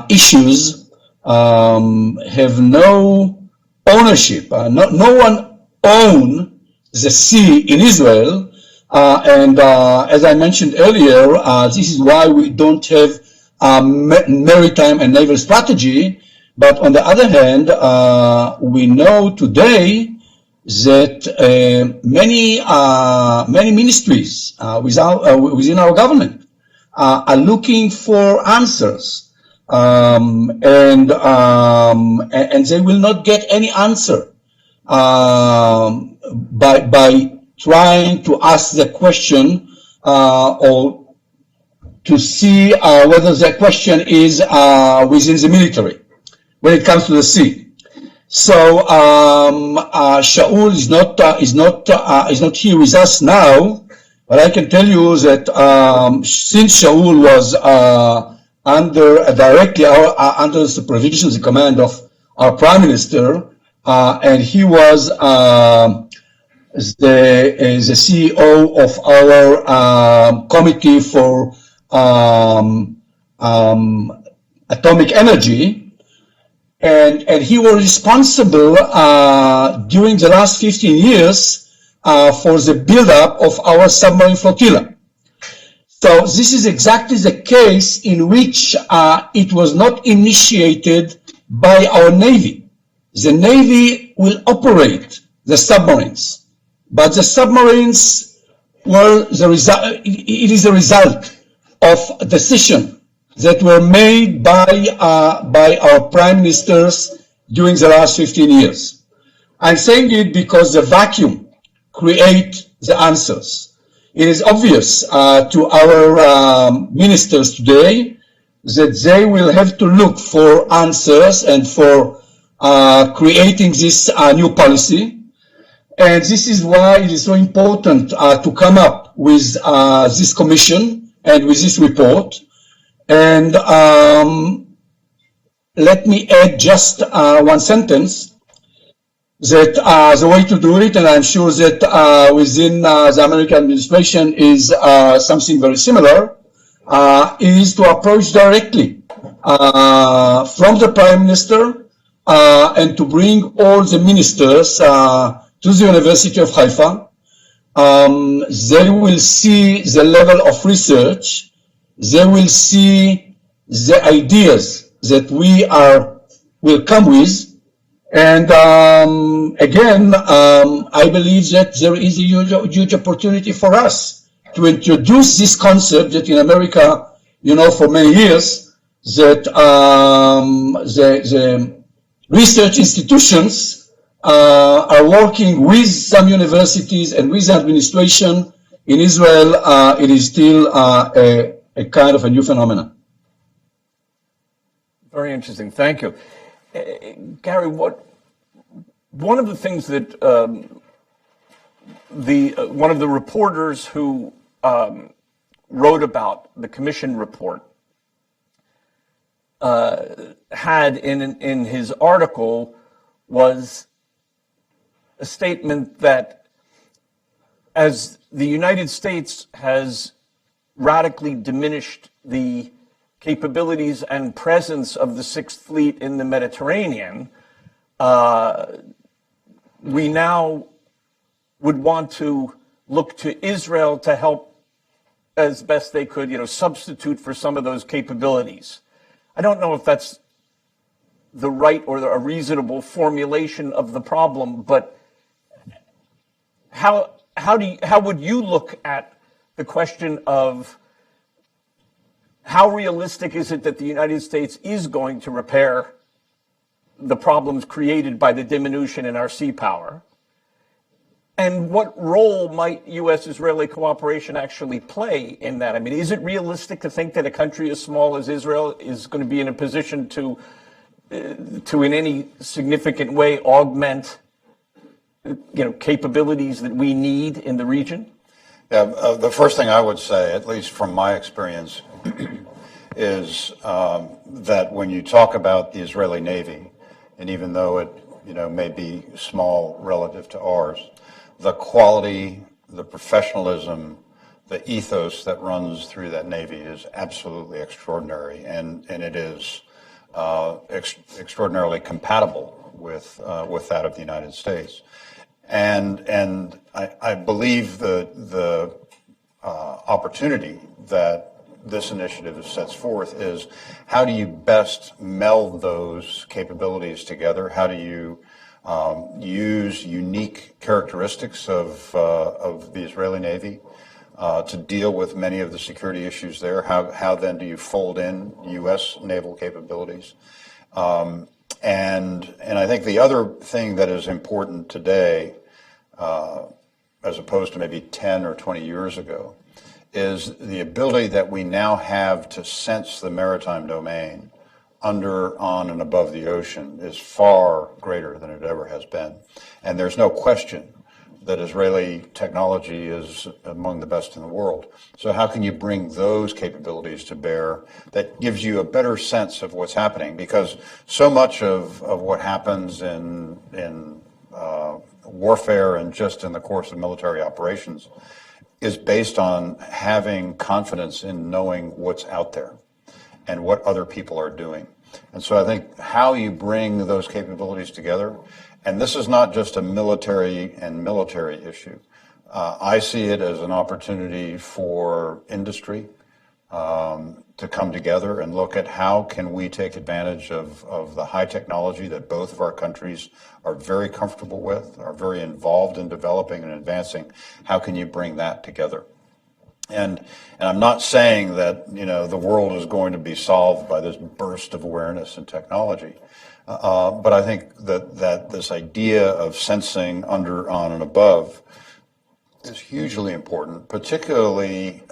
issues have no ownership. No one owns the sea in Israel, and as I mentioned earlier, this is why we don't have maritime and naval strategy. But on the other hand, we know today that many ministries within our government are looking for answers, and they will not get any answer by trying to ask the question or to see whether the question is within the military when it comes to the sea. So Shaul is not here with us now, but I can tell you that since Shaul was directly under the supervision, the command of our Prime Minister, and he was the CEO of our committee for atomic energy. And he was responsible during the last 15 years for the buildup of our submarine flotilla. So this is exactly the case in which it was not initiated by our Navy. The Navy will operate the submarines, but the submarines were the result. It is a result of decision that were made by our prime ministers during the last 15 years. I'm saying it because the vacuum creates the answers. It is obvious to our ministers today that they will have to look for answers and for creating this new policy. And this is why it is so important to come up with this commission and with this report. And let me add just one sentence that the way to do it, and I'm sure that within the American administration is something very similar, is to approach directly from the Prime Minister and to bring all the ministers to the University of Haifa. They will see the level of research. They will see the ideas that we will come with. And again, I believe that there is a huge opportunity for us to introduce this concept that in America, for many years, that the research institutions are working with some universities and with the administration. In Israel, it is still a kind of a new phenomenon. Very interesting. Thank you. Gary, one of the things that one of the reporters who wrote about the commission report had in his article was a statement that as the United States has radically diminished the capabilities and presence of the Sixth Fleet in the Mediterranean, we now would want to look to Israel to help as best they could, substitute for some of those capabilities. I don't know if that's the right or a reasonable formulation of the problem, but how would you look at the question of how realistic is it that the United States is going to repair the problems created by the diminution in our sea power? And what role might U.S.-Israeli cooperation actually play in that? I mean, is it realistic to think that a country as small as Israel is going to be in a position to in any significant way augment, capabilities that we need in the region? Yeah, the first thing I would say, at least from my experience, is that when you talk about the Israeli Navy, and even though it may be small relative to ours, the quality, the professionalism, the ethos that runs through that Navy is absolutely extraordinary, and it is extraordinarily compatible with that of the United States. And I believe the opportunity that this initiative sets forth is how do you best meld those capabilities together? How do you use unique characteristics of the Israeli Navy to deal with many of the security issues there? How then do you fold in U.S. naval capabilities? And I think the other thing that is important today, as opposed to maybe 10 or 20 years ago, is the ability that we now have to sense the maritime domain under, on, and above the ocean is far greater than it ever has been. And there's no question that Israeli technology is among the best in the world. So how can you bring those capabilities to bear that gives you a better sense of what's happening? Because so much of what happens in warfare and just in the course of military operations is based on having confidence in knowing what's out there and what other people are doing. And so I think how you bring those capabilities together, and this is not just a military issue. I see it as an opportunity for industry to come together and look at how can we take advantage of the high technology that both of our countries are very comfortable with, are very involved in developing and advancing. How can you bring that together? And I'm not saying that the world is going to be solved by this burst of awareness and technology, but I think that this idea of sensing under, on, and above is hugely important, particularly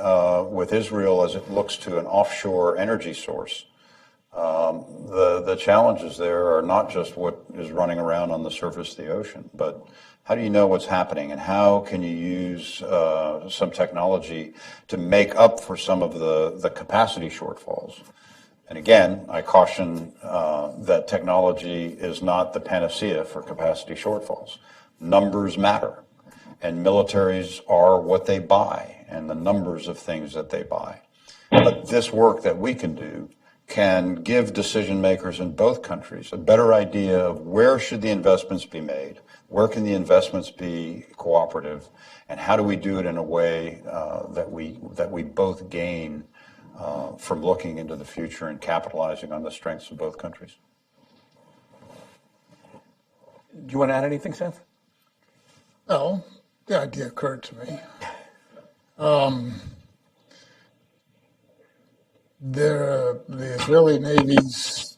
with Israel as it looks to an offshore energy source. The challenges there are not just what is running around on the surface of the ocean, but how do you know what's happening, and how can you use some technology to make up for some of the capacity shortfalls? And again, I caution that technology is not the panacea for capacity shortfalls. Numbers matter, and militaries are what they buy and the numbers of things that they buy. But this work that we can do can give decision makers in both countries a better idea of where should the investments be made, where can the investments be cooperative, and how do we do it in a way that we both gain from looking into the future and capitalizing on the strengths of both countries. Do you want to add anything, Seth? Well, the idea occurred to me. The Israeli Navy's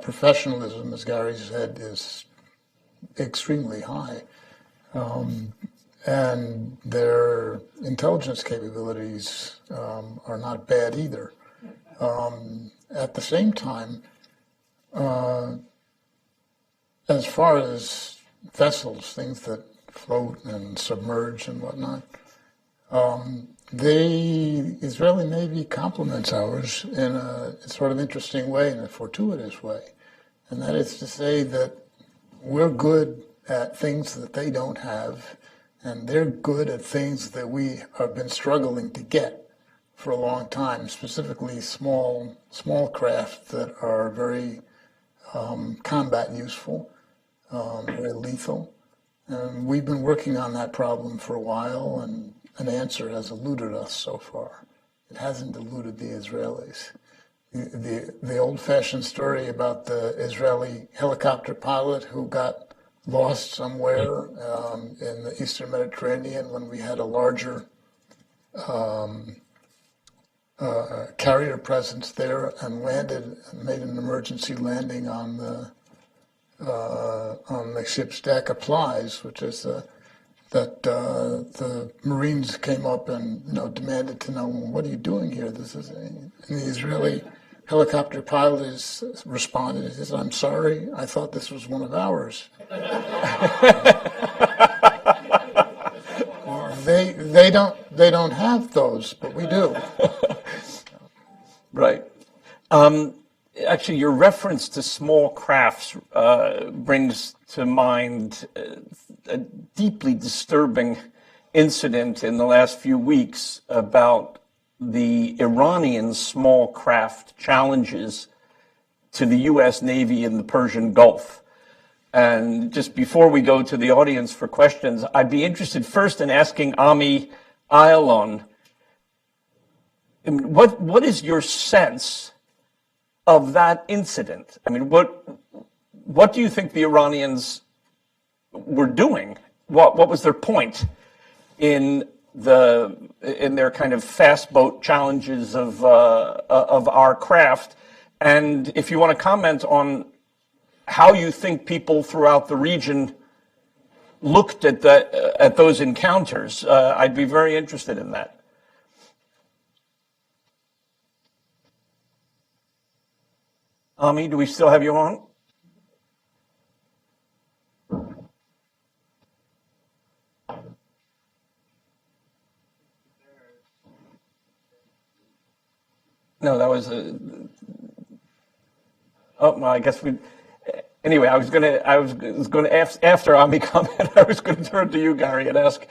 professionalism, as Gary said, is extremely high. And their intelligence capabilities are not bad either. At the same time, as far as vessels, things that float and submerge and whatnot, the Israeli Navy complements ours in a sort of interesting way, in a fortuitous way. And that is to say that we're good at things that they don't have, and they're good at things that we have been struggling to get for a long time, specifically small craft that are very combat useful, very lethal. And we've been working on that problem for a while, and an answer has eluded us so far. It hasn't eluded the Israelis. The old-fashioned story about the Israeli helicopter pilot who got lost somewhere in the Eastern Mediterranean when we had a larger carrier presence there, and landed and made an emergency landing on the ship's deck applies, which is that the Marines came up and demanded to know, what are you doing here? And the Israeli helicopter pilot responded, he says, I'm sorry, I thought this was one of ours. They don't have those, but we do. Right. Actually, your reference to small crafts brings to mind a deeply disturbing incident in the last few weeks about the Iranian small craft challenges to the U.S. Navy in the Persian Gulf. And just before we go to the audience for questions, I'd be interested first in asking Ami Ayalon, what is your sense of that incident? I mean, what do you think the Iranians were doing? What was their point in their kind of fast boat challenges of our craft? And if you want to comment on how you think people throughout the region looked at those encounters, I'd be very interested in that. Ami, do we still have you on? No, that was I guess we. Anyway, I was going to after Ami comment, I was going to turn to you, Gary, and ask,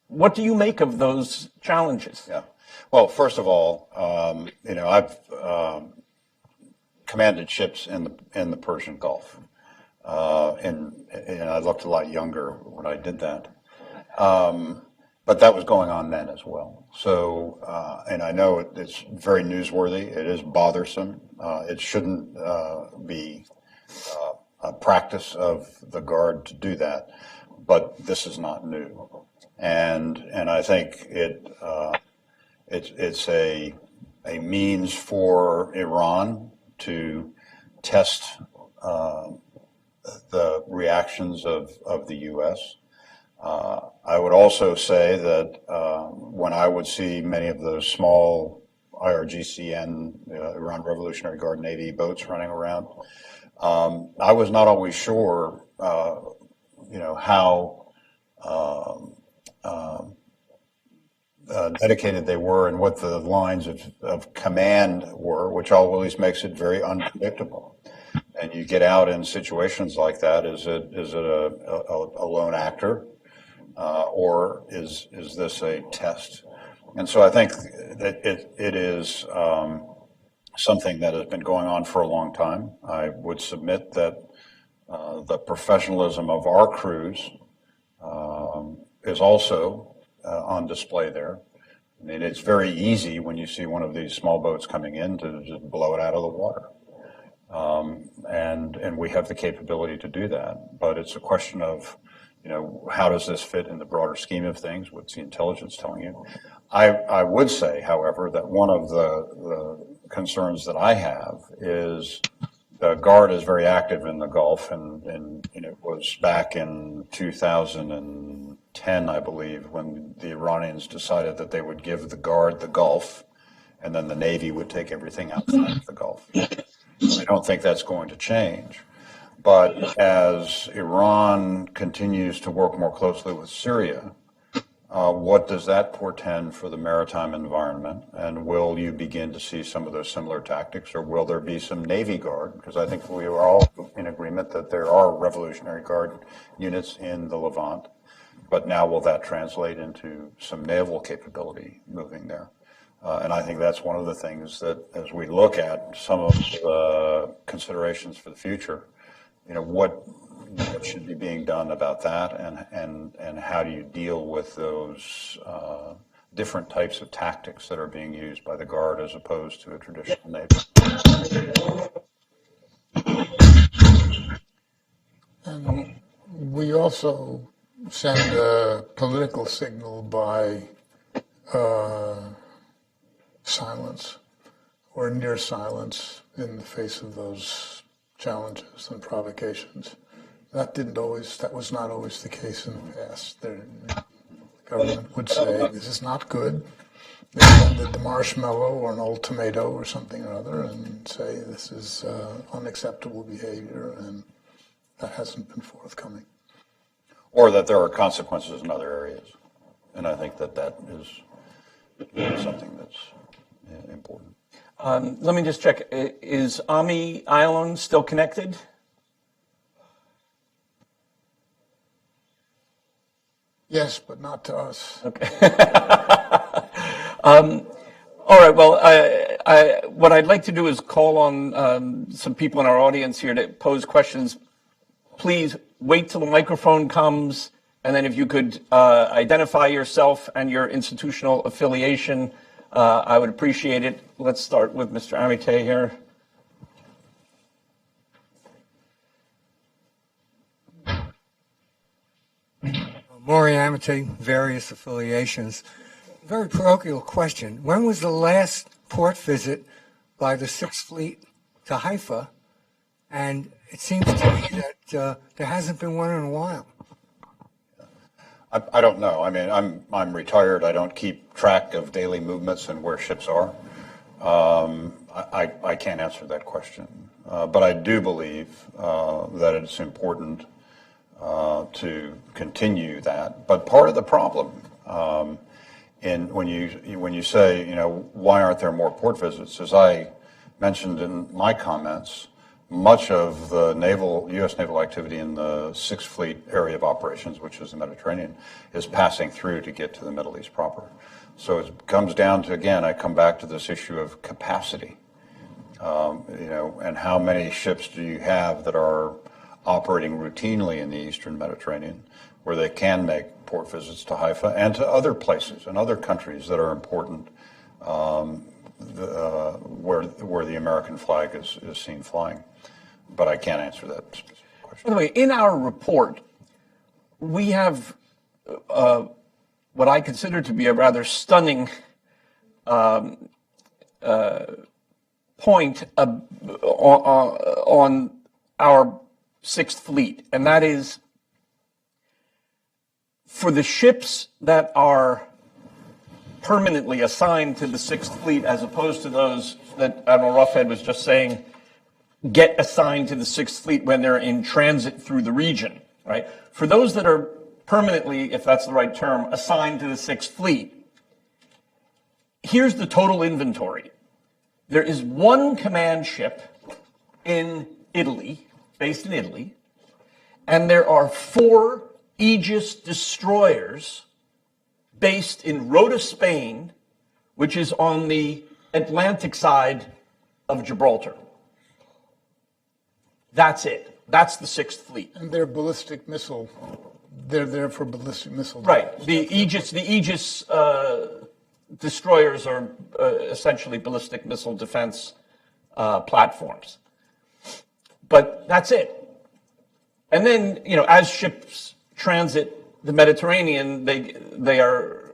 what do you make of those challenges? Yeah. Well, first of all, I've commanded ships in the Persian Gulf, and I looked a lot younger when I did that. But that was going on then as well. So, and I know it's very newsworthy. It is bothersome. It shouldn't be a practice of the Guard to do that. But this is not new, and I think it's a means for Iran to test the reactions of the U.S. I would also say that when I would see many of those small IRGC Iran Revolutionary Guard Navy boats running around, I was not always sure, how dedicated they were and what the lines of command were, which always makes it very unpredictable. And you get out in situations like that. Is it a lone actor? Or is this a test? And so I think that it is something that has been going on for a long time. I would submit that the professionalism of our crews is also on display there. I mean, it's very easy when you see one of these small boats coming in to just blow it out of the water. And we have the capability to do that. But it's a question of, how does this fit in the broader scheme of things? What's the intelligence telling you? I would say, however, that one of the concerns that I have is the Guard is very active in the Gulf, and it was back in 2010, I believe, when the Iranians decided that they would give the Guard the Gulf, and then the Navy would take everything outside of the Gulf. I don't think that's going to change. But as Iran continues to work more closely with Syria, what does that portend for the maritime environment? And will you begin to see some of those similar tactics, or will there be some Navy Guard? Because I think we are all in agreement that there are Revolutionary Guard units in the Levant. But now will that translate into some naval capability moving there? And I think that's one of the things that, as we look at some of the considerations for the future, what should be being done about that, and how do you deal with those different types of tactics that are being used by the Guard as opposed to a traditional Navy? And we also send a political signal by silence or near silence in the face of those challenges and provocations. That was not always the case in the past. The government would say, this is not good. They send the marshmallow or an old tomato or something or other and say, this is unacceptable behavior, and that hasn't been forthcoming. Or that there are consequences in other areas. And I think that is something that's important. Let me just check. Is Ayalon still connected? Yes, but not to us. Okay. All right. Well, what I'd like to do is call on some people in our audience here to pose questions. Please wait till the microphone comes, and then if you could identify yourself and your institutional affiliation, I would appreciate it. Let's start with Mr. Amite here. Maury Amite, various affiliations. Very parochial question. When was the last port visit by the Sixth Fleet to Haifa? And it seems to me that there hasn't been one in a while. I don't know. I mean, I'm retired. I don't keep track of daily movements and where ships are. I can't answer that question. But I do believe that it's important to continue that. But part of the problem, when you say, why aren't there more port visits? As I mentioned in my comments, much of the U.S. naval activity in the Sixth Fleet area of operations, which is the Mediterranean, is passing through to get to the Middle East proper. So it comes down to, again, I come back to this issue of capacity, and how many ships do you have that are operating routinely in the Eastern Mediterranean, where they can make port visits to Haifa and to other places and other countries that are important, where the American flag is seen flying. But I can't answer that specific question. By the way, in our report, we have what I consider to be a rather stunning point on our Sixth Fleet, and that is for the ships that are permanently assigned to the Sixth Fleet, as opposed to those that Admiral Roughead was just saying get assigned to the Sixth Fleet when they're in transit through the region, right? For those that are permanently, if that's the right term, assigned to the Sixth Fleet, here's the total inventory. There is one command ship in Italy, based in Italy, and there are 4 Aegis destroyers based in Rota, Spain, which is on the Atlantic side of Gibraltar. That's it. That's the Sixth Fleet. And they're ballistic missile. They're there for ballistic missile. Right. The Aegis destroyers are essentially ballistic missile defense platforms. But that's it. And then, as ships transit the Mediterranean, they are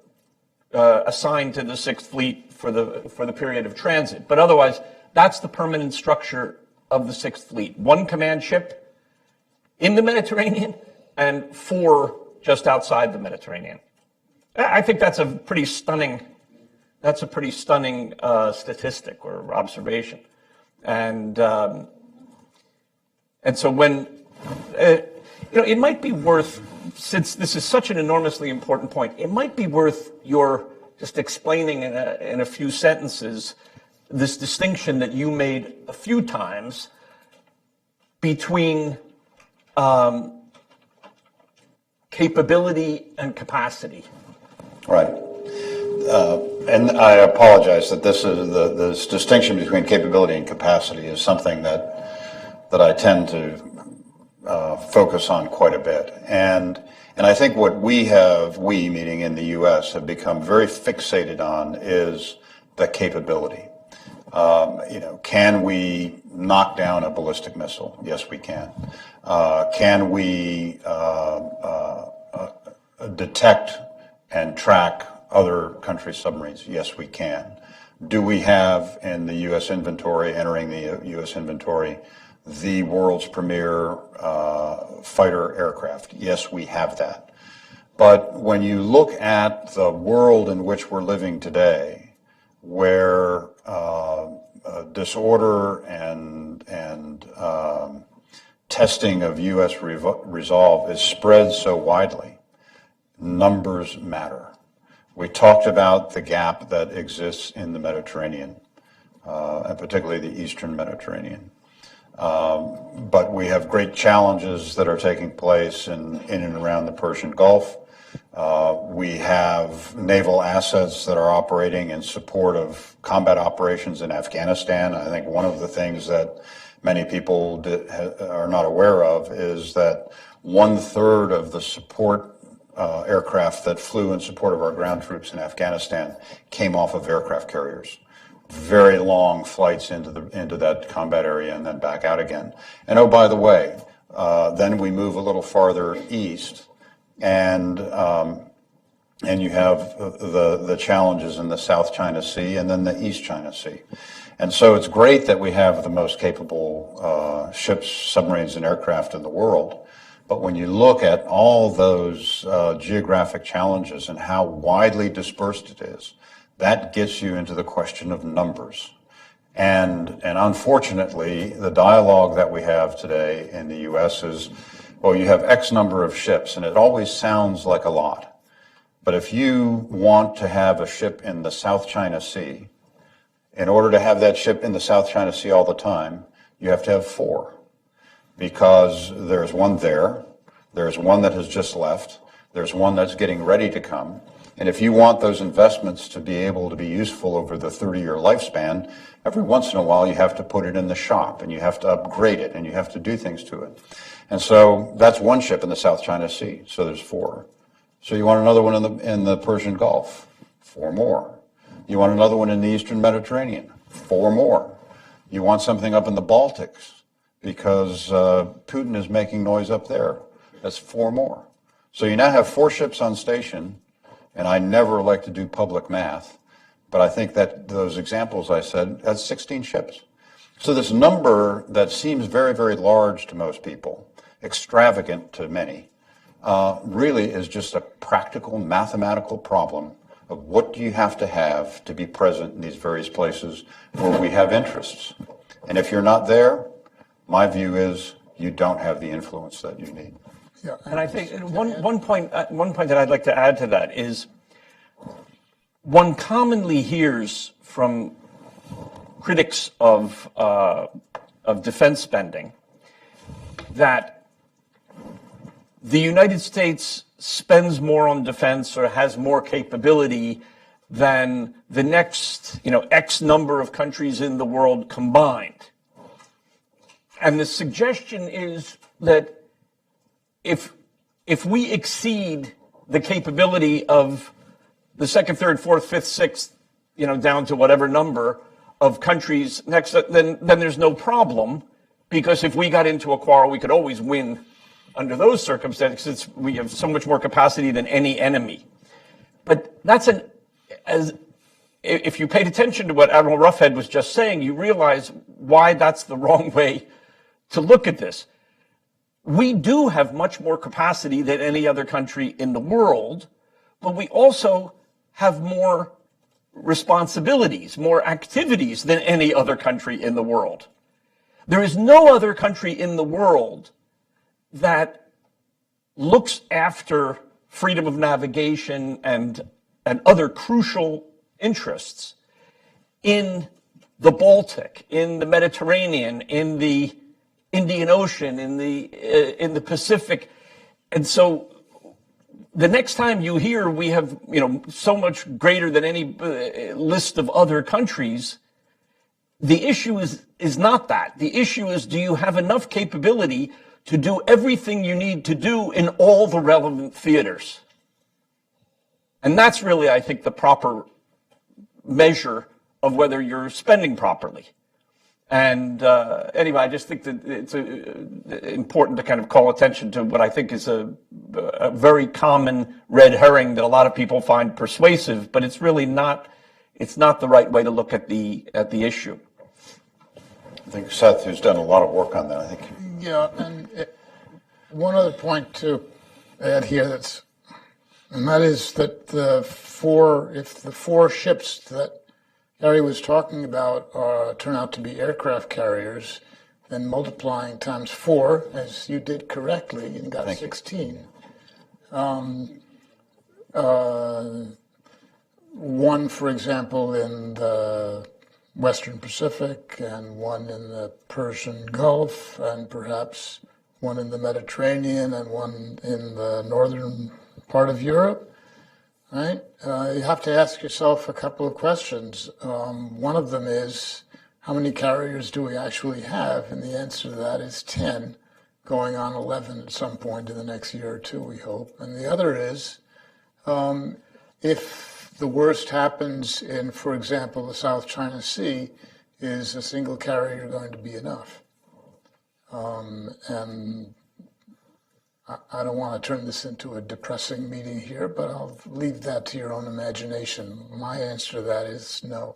assigned to the Sixth Fleet for the period of transit. But otherwise, that's the permanent structure of the Sixth Fleet. 1 command ship in the Mediterranean and 4 just outside the Mediterranean. I think that's a pretty stunning statistic or observation. And so when, it might be worth, since this is such an enormously important point, it might be worth your just explaining in a few sentences this distinction that you made a few times between capability and capacity. Right. And I apologize that this distinction between capability and capacity is something that I tend to focus on quite a bit. And I think what we meaning in the U.S., have become very fixated on is the capability. Can we knock down a ballistic missile? Yes, we can. Can we detect and track other countries' submarines? Yes, we can. Do we have in the U.S. inventory, entering the U.S. inventory, the world's premier fighter aircraft? Yes, we have that. But when you look at the world in which we're living today, where disorder and testing of U.S. resolve is spread so widely, numbers matter. We talked about the gap that exists in the Mediterranean, and particularly the Eastern Mediterranean. But we have great challenges that are taking place in and around the Persian Gulf. We have naval assets that are operating in support of combat operations in Afghanistan. I think one of the things that many people are not aware of is that 1/3 of the support aircraft that flew in support of our ground troops in Afghanistan came off of aircraft carriers. Very long flights into that combat area and then back out again. And oh, by the way, then we move a little farther east, and you have the challenges in the South China Sea and then the East China Sea. And so it's great that we have the most capable ships, submarines, and aircraft in the world. But when you look at all those geographic challenges and how widely dispersed it is, that gets you into the question of numbers. And unfortunately, the dialogue that we have today in the U.S. is, well, you have X number of ships, and it always sounds like a lot. But if you want to have a ship in the South China Sea, in order to have that ship in the South China Sea all the time, you have to have 4. Because there's one there's one that has just left, there's one that's getting ready to come. And if you want those investments to be able to be useful over the 30-year lifespan, every once in a while you have to put it in the shop, and you have to upgrade it, and you have to do things to it. And so that's one ship in the South China Sea, so there's 4. So you want another one in the Persian Gulf, 4 more. You want another one in the Eastern Mediterranean, 4 more. You want something up in the Baltics, because Putin is making noise up there. That's 4 more. So you now have 4 ships on station, and I never like to do public math, but I think that those examples I said, that's 16 ships. So this number that seems very, very large to most people, extravagant to many, really is just a practical mathematical problem of what do you have to be present in these various places where we have interests. And if you're not there, my view is you don't have the influence that you need. Yeah, And I think one point that I'd like to add to that is one commonly hears from critics of defense spending that the United States spends more on defense or has more capability than the next, X number of countries in the world combined. And the suggestion is that if we exceed the capability of the 2nd, 3rd, 4th, 5th, 6th, down to whatever number of countries next, then there's no problem, because if we got into a quarrel, we could always win under those circumstances. We have so much more capacity than any enemy. But if you paid attention to what Admiral Roughead was just saying, you realize why that's the wrong way to look at this. We do have much more capacity than any other country in the world, but we also have more responsibilities, more activities than any other country in the world. There is no other country in the world that looks after freedom of navigation and other crucial interests in the Baltic, in the Mediterranean, in the Indian Ocean, in the Pacific. And so the next time you hear we have, so much greater than any list of other countries, the issue is not that. The issue is, do you have enough capability to do everything you need to do in all the relevant theaters? And that's really, I think, the proper measure of whether you're spending properly. And anyway, I just think that it's important to kind of call attention to what I think is a very common red herring that a lot of people find persuasive, but it's really not it's not the right way to look at the issue. I think Seth, who's done a lot of work on that, I think. Yeah, and one other point to add here and that is that if the four ships that Harry was talking about turn out to be aircraft carriers, then multiplying times 4, as you did correctly, you got 16. One, for example, in the Western Pacific, and one in the Persian Gulf, and perhaps one in the Mediterranean, and one in the northern part of Europe, right? You have to ask yourself a couple of questions. One of them is, how many carriers do we actually have? And the answer to that is 10, going on 11 at some point in the next year or two, we hope. And the other is, if the worst happens in, for example, the South China Sea, is a single carrier going to be enough? And I don't want to turn this into a depressing meeting here, but I'll leave that to your own imagination. My answer to that is no.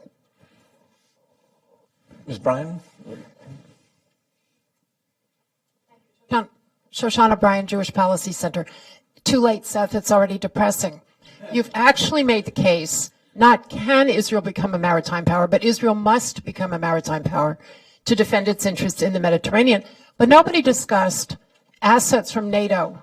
Ms. Bryan? Shoshana Bryan, Jewish Policy Center. Too late, Seth, it's already depressing. You've actually made the case, not can Israel become a maritime power, but Israel must become a maritime power to defend its interests in the Mediterranean. But nobody discussed assets from NATO.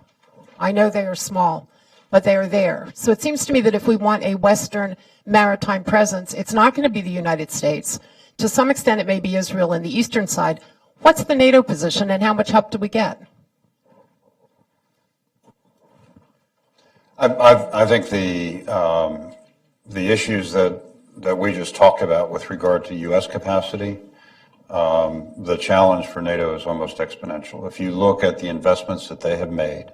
I know they are small, but they are there. So it seems to me that if we want a Western maritime presence, it's not going to be the United States. To some extent, it may be Israel in the eastern side. What's the NATO position, and how much help do we get? I think the issues that we just talked about with regard to U.S. capacity, the challenge for NATO is almost exponential. If you look at the investments that they have made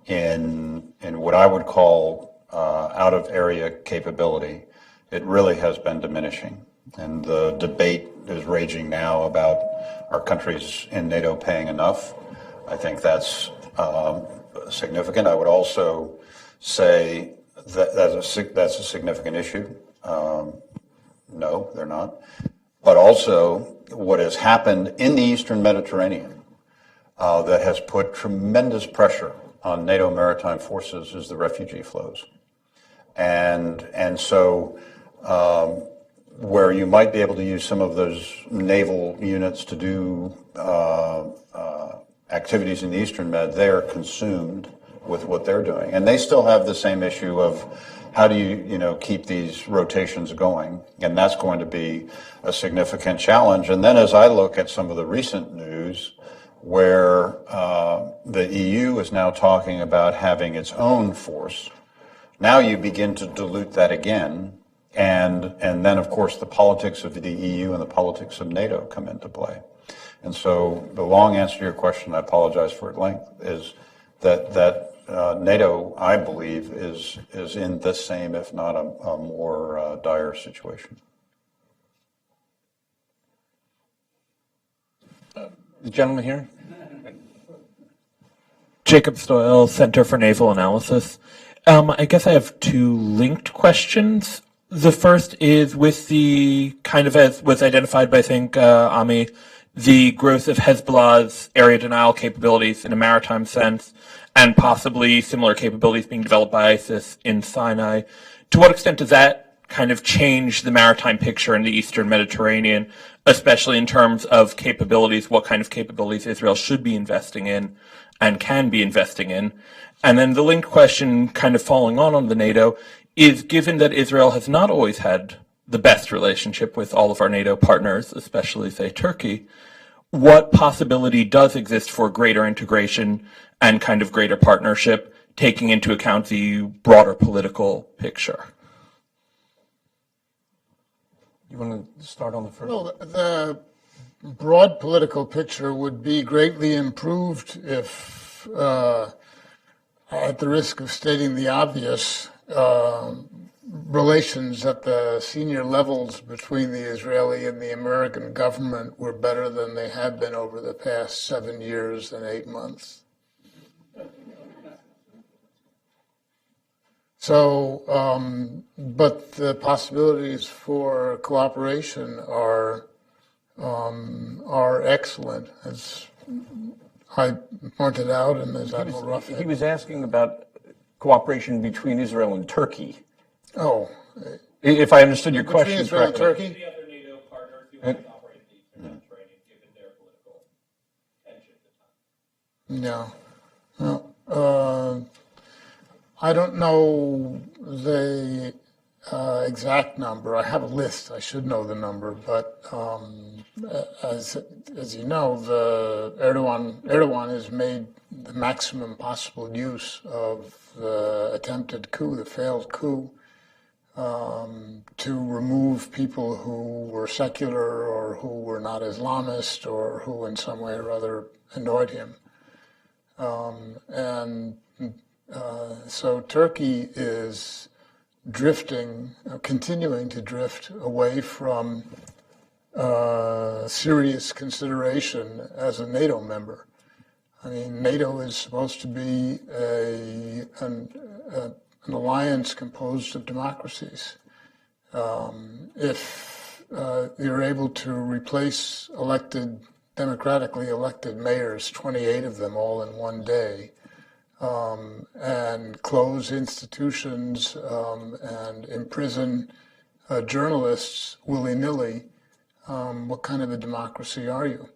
in what I would call out-of-area capability, it really has been diminishing. And the debate is raging now about are countries in NATO paying enough. I think that's significant. I would also say that that's a significant issue. No, they're not. But also, what has happened in the Eastern Mediterranean that has put tremendous pressure on NATO maritime forces is the refugee flows. And so where you might be able to use some of those naval units to do activities in the Eastern Med, they are consumed with what they're doing. And they still have the same issue of how do you keep these rotations going? And that's going to be a significant challenge. And then as I look at some of the recent news where the EU is now talking about having its own force, now you begin to dilute that again. And then, of course, the politics of the EU and the politics of NATO come into play. And so the long answer to your question, I apologize for its length, is that NATO, I believe, is in the same, if not a more dire situation. The gentleman here. Jacob Stoyle, Center for Naval Analysis. I guess I have two linked questions. The first is with the kind of, as was identified by, I think, Ami, the growth of Hezbollah's area denial capabilities in a maritime sense, and possibly similar capabilities being developed by ISIS in Sinai. To what extent does that kind of change the maritime picture in the Eastern Mediterranean, especially in terms of capabilities, what kind of capabilities Israel should be investing in and can be investing in? And then the linked question, kind of following on the NATO, is given that Israel has not always had the best relationship with all of our NATO partners, especially, say, Turkey, what possibility does exist for greater integration and kind of greater partnership, taking into account the broader political picture? You want to start on the first? Well, the broad political picture would be greatly improved if, at the risk of stating the obvious, relations at the senior levels between the Israeli and the American government were better than they had been over the past 7 years and 8 months. But the possibilities for cooperation are excellent, as I pointed out, and as Admiral Roughead. He was asking about cooperation between Israel and Turkey. Oh. If I understood your question Between Israel and correctly. Turkey? The other NATO partners who might operate the Mediterranean, given their political tension at the time. No. I don't know the exact number. I have a list. I should know the number, but as you know, Erdogan has made the maximum possible use of the attempted coup, the failed coup, to remove people who were secular or who were not Islamist or who in some way or other annoyed him. So Turkey is continuing to drift away from serious consideration as a NATO member. I mean, NATO is supposed to be an alliance composed of democracies. If you're able to replace democratically elected mayors, 28 of them all in one day, and close institutions and imprison journalists willy-nilly, what kind of a democracy are you?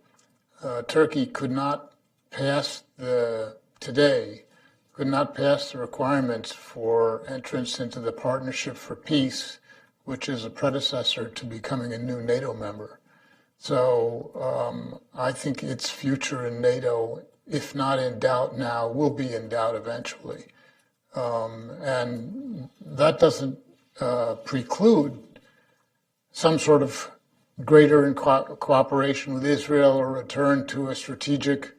Turkey could not pass the requirements for entrance into the Partnership for Peace, which is a predecessor to becoming a new NATO member. So I think its future in NATO, if not in doubt now, will be in doubt eventually. And that doesn't preclude some sort of greater cooperation with Israel or return to a strategic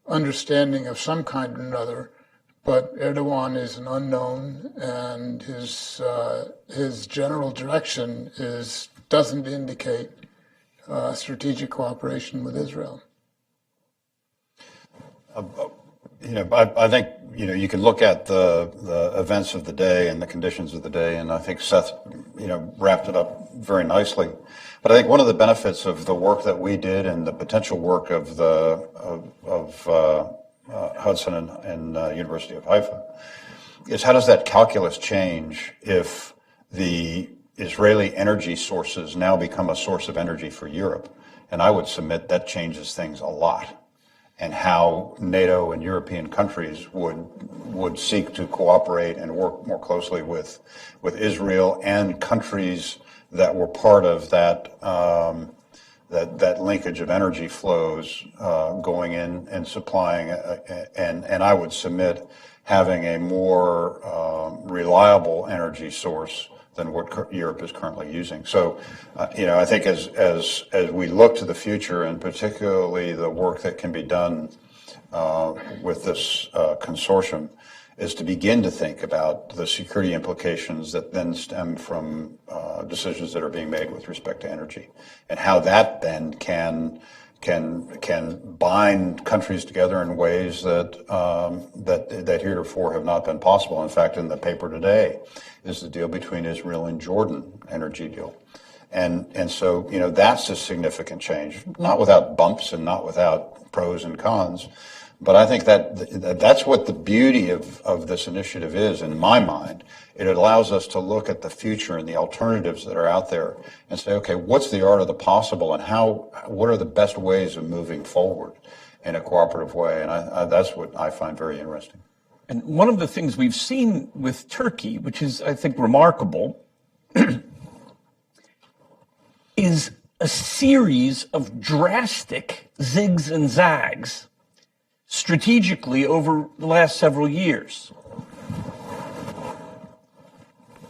understanding of some kind or another. But Erdogan is an unknown, and his general direction doesn't indicate strategic cooperation with Israel. I think you can look at the events of the day and the conditions of the day, and I think Seth wrapped it up very nicely. But I think one of the benefits of the work that we did and the potential work of Hudson and University of Haifa is how does that calculus change if the Israeli energy sources now become a source of energy for Europe? And I would submit that changes things a lot, and how NATO and European countries would seek to cooperate and work more closely with Israel and countries that were part of that that linkage of energy flows going in and supplying, and I would submit having a more reliable energy source than what Europe is currently using. So, I think as we look to the future, and particularly the work that can be done with this consortium, is to begin to think about the security implications that then stem from decisions that are being made with respect to energy, and how that then can bind countries together in ways that heretofore have not been possible. In fact, in the paper today is the deal between Israel and Jordan, energy deal. And so, that's a significant change, not without bumps and not without pros and cons. But I think that's what the beauty of this initiative is, in my mind. It allows us to look at the future and the alternatives that are out there and say, okay, what's the art of the possible, and what are the best ways of moving forward in a cooperative way? And that's what I find very interesting. And one of the things we've seen with Turkey, which is, I think, remarkable, is a series of drastic zigs and zags strategically over the last several years.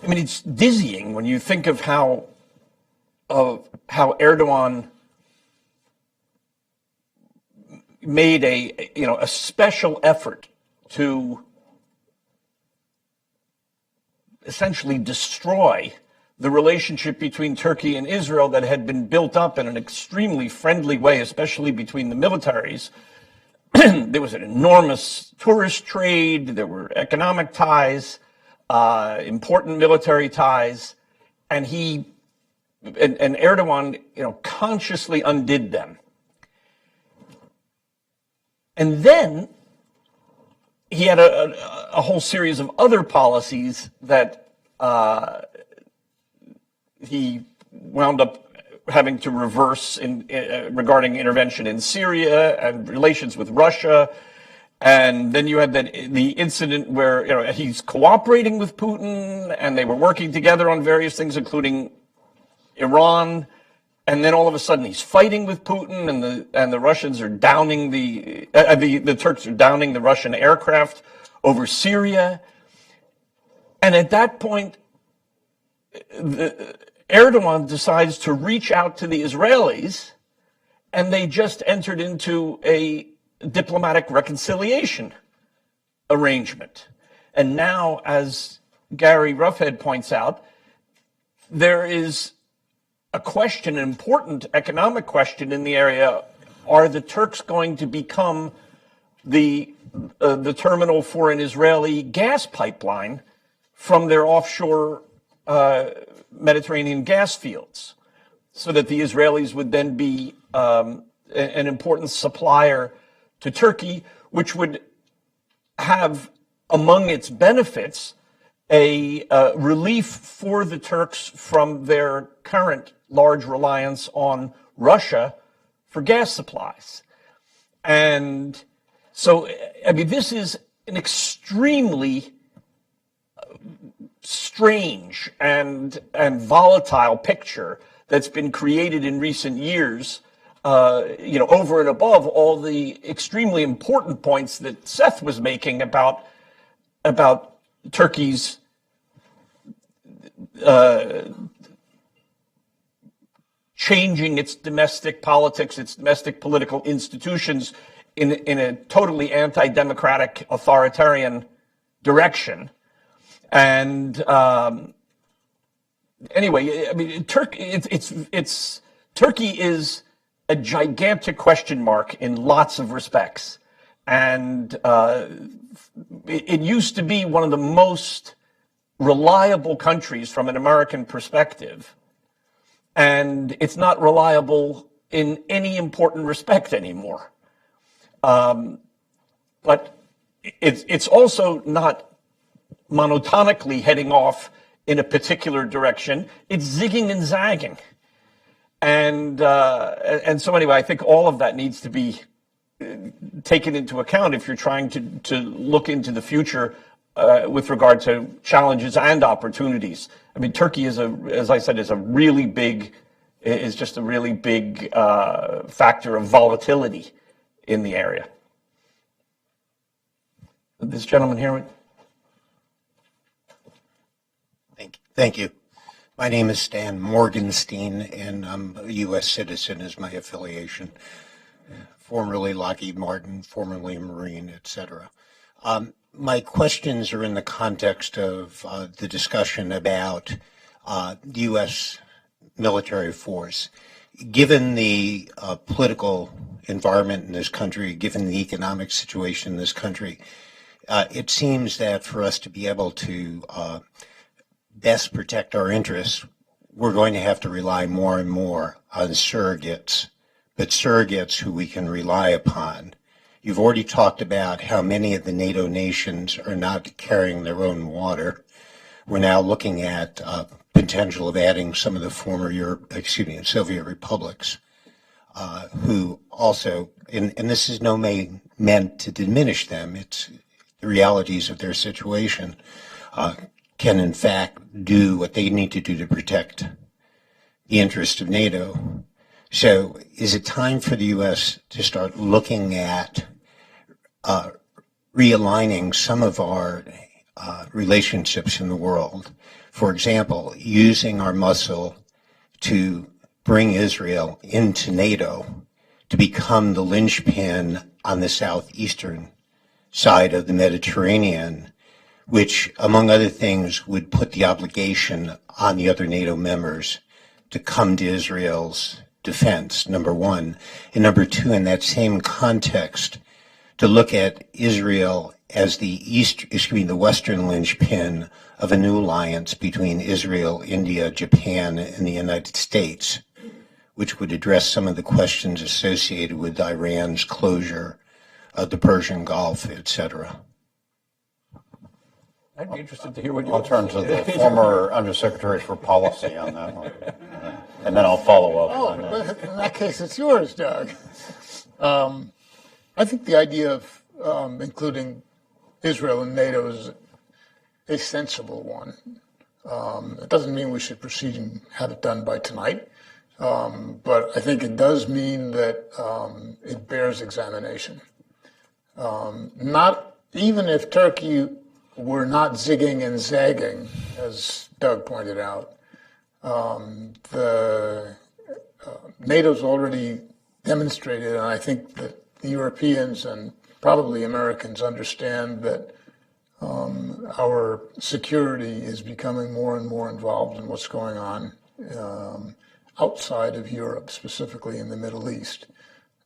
I mean, it's dizzying when you think of how Erdogan made a special effort to essentially destroy the relationship between Turkey and Israel that had been built up in an extremely friendly way, especially between the militaries. There was an enormous tourist trade. There were economic ties. important military ties, and Erdogan, consciously undid them. And then he had a whole series of other policies that he wound up having to reverse regarding intervention in Syria and relations with Russia. And then you had the incident where he's cooperating with Putin, and they were working together on various things, including Iran. And then all of a sudden he's fighting with Putin, and the Russians are downing the Turks are downing the Russian aircraft over Syria. And at that point, Erdogan decides to reach out to the Israelis, and they just entered into a diplomatic reconciliation arrangement. And now, as Gary Roughead points out, there is a question, an important economic question in the area. Are the Turks going to become the terminal for an Israeli gas pipeline from their offshore Mediterranean gas fields, so that the Israelis would then be an important supplier to Turkey, which would have among its benefits a relief for the Turks from their current large reliance on Russia for gas supplies. And so, this is an extremely strange and volatile picture that's been created in recent years, over and above all the extremely important points that Seth was making about Turkey's changing its domestic politics, its domestic political institutions in a totally anti-democratic, authoritarian direction. And anyway, Turkey is a gigantic question mark in lots of respects, and it used to be one of the most reliable countries from an American perspective, and it's not reliable in any important respect anymore. But it's also not monotonically heading off in a particular direction. It's zigging and zagging. And so anyway, I think all of that needs to be taken into account if you're trying to look into the future with regard to challenges and opportunities. Turkey is as I said, is just a really big factor of volatility in the area. This gentleman here. Thank you. My name is Stan Morgenstein, and I'm a U.S. citizen as my affiliation, formerly Lockheed Martin, formerly Marine, etc. My questions are in the context of the discussion about the U.S. military force. Given the political environment in this country, given the economic situation in this country, it seems that for us to be able to best protect our interests, we're going to have to rely more and more on surrogates, but surrogates who we can rely upon. You've already talked about how many of the NATO nations are not carrying their own water. We're now looking at potential of adding some of the former Soviet republics who also, and this is meant to diminish them, it's the realities of their situation, can in fact do what they need to do to protect the interest of NATO. So is it time for the U.S. to start looking at realigning some of our relationships in the world? For example, using our muscle to bring Israel into NATO to become the linchpin on the southeastern side of the Mediterranean, which, among other things, would put the obligation on the other NATO members to come to Israel's defense, number one. And number two, in that same context, to look at Israel as the Western linchpin of a new alliance between Israel, India, Japan, and the United States, which would address some of the questions associated with Iran's closure of the Persian Gulf, etc. I'd be interested to hear what you. I'll turn to the former Undersecretary for Policy on that one, and then I'll follow up on that. In that case, it's yours, Doug. I think the idea of including Israel in NATO is a sensible one. It doesn't mean we should proceed and have it done by tonight, but I think it does mean that it bears examination. Not even if Turkey were not zigging and zagging, as Doug pointed out, NATO's already demonstrated, and I think that the Europeans and probably Americans understand that our security is becoming more and more involved in what's going on outside of Europe, specifically in the Middle East.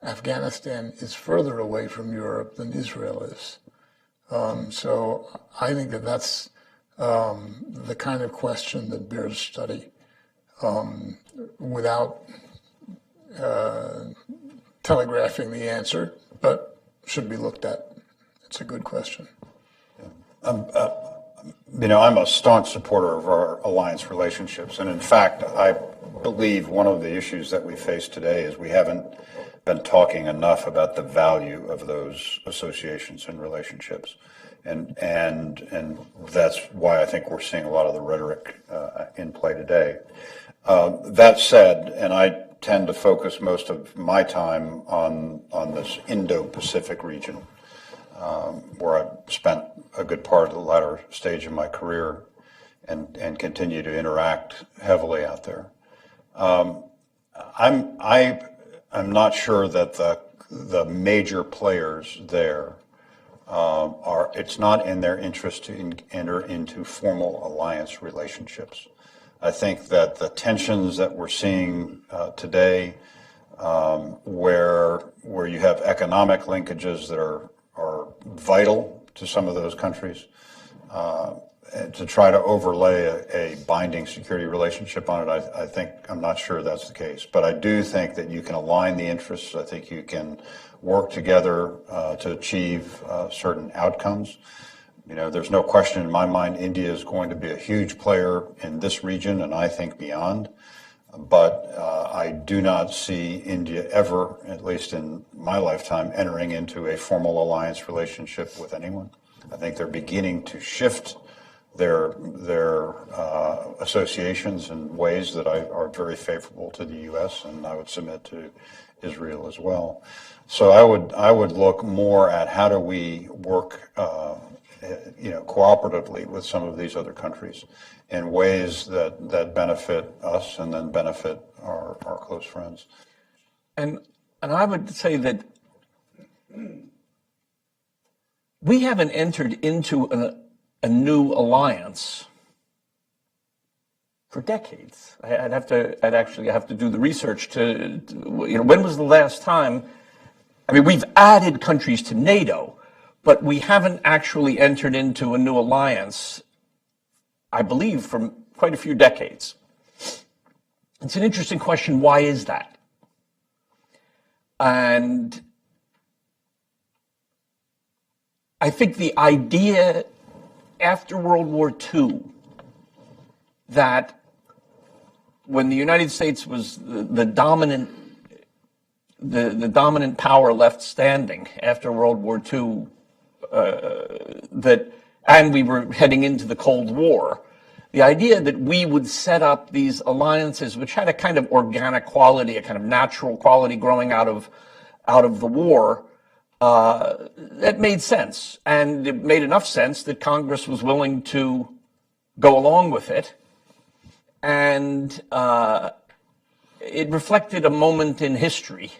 Afghanistan is further away from Europe than Israel is. So I think that that's the kind of question that bears study without telegraphing the answer, but should be looked at. It's a good question. I'm a staunch supporter of our alliance relationships. And in fact, I believe one of the issues that we face today is we haven't been talking enough about the value of those associations and relationships. And that's why I think we're seeing a lot of the rhetoric in play today. That said, and I tend to focus most of my time on this Indo-Pacific region, where I've spent a good part of the latter stage of my career and continue to interact heavily out there. I'm not sure that the major players there it's not in their interest to enter into formal alliance relationships. I think that the tensions that we're seeing today, where you have economic linkages that are vital to some of those countries, and to try to overlay a binding security relationship on it, I'm not sure that's the case. But I do think that you can align the interests. I think you can work together to achieve certain outcomes. There's no question in my mind India is going to be a huge player in this region, and I think beyond. But I do not see India ever, at least in my lifetime, entering into a formal alliance relationship with anyone. I think they're beginning to shift their associations in ways that are very favorable to the U.S. and I would submit to Israel as well. So I would look more at how do we work cooperatively with some of these other countries in ways that benefit us and then benefit our close friends. And I would say that we haven't entered into a new alliance for decades. I'd actually have to do the research to when was the last time? I mean, we've added countries to NATO, but we haven't actually entered into a new alliance, I believe, for quite a few decades. It's an interesting question. Why is that? And I think the idea after World War II that when the United States was the dominant power left standing after World War II, and we were heading into the Cold War, the idea that we would set up these alliances which had a kind of organic quality, a kind of natural quality growing out of the war, that made sense. And it made enough sense that Congress was willing to go along with it. And it reflected a moment in history.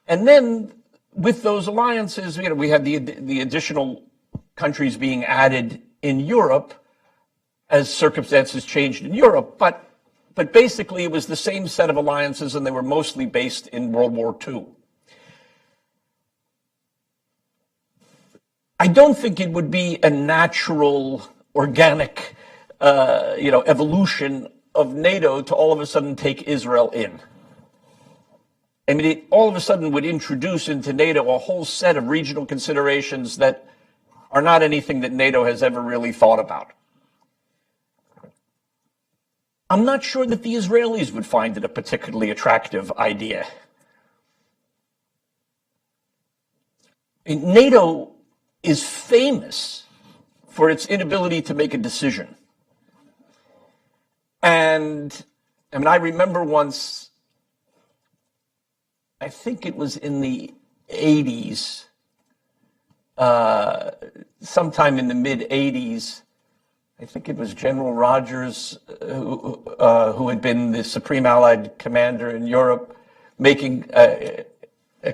And then with those alliances, we had the additional countries being added in Europe as circumstances changed in Europe. But basically it was the same set of alliances, and they were mostly based in World War II. I don't think it would be a natural, organic, evolution of NATO to all of a sudden take Israel in. I mean, it all of a sudden would introduce into NATO a whole set of regional considerations that are not anything that NATO has ever really thought about. I'm not sure that the Israelis would find it a particularly attractive idea. NATO is famous for its inability to make a decision. And I mean, I remember once, I think it was in the 80s, sometime in the mid-80s, I think it was General Rogers, who had been the Supreme Allied Commander in Europe, making a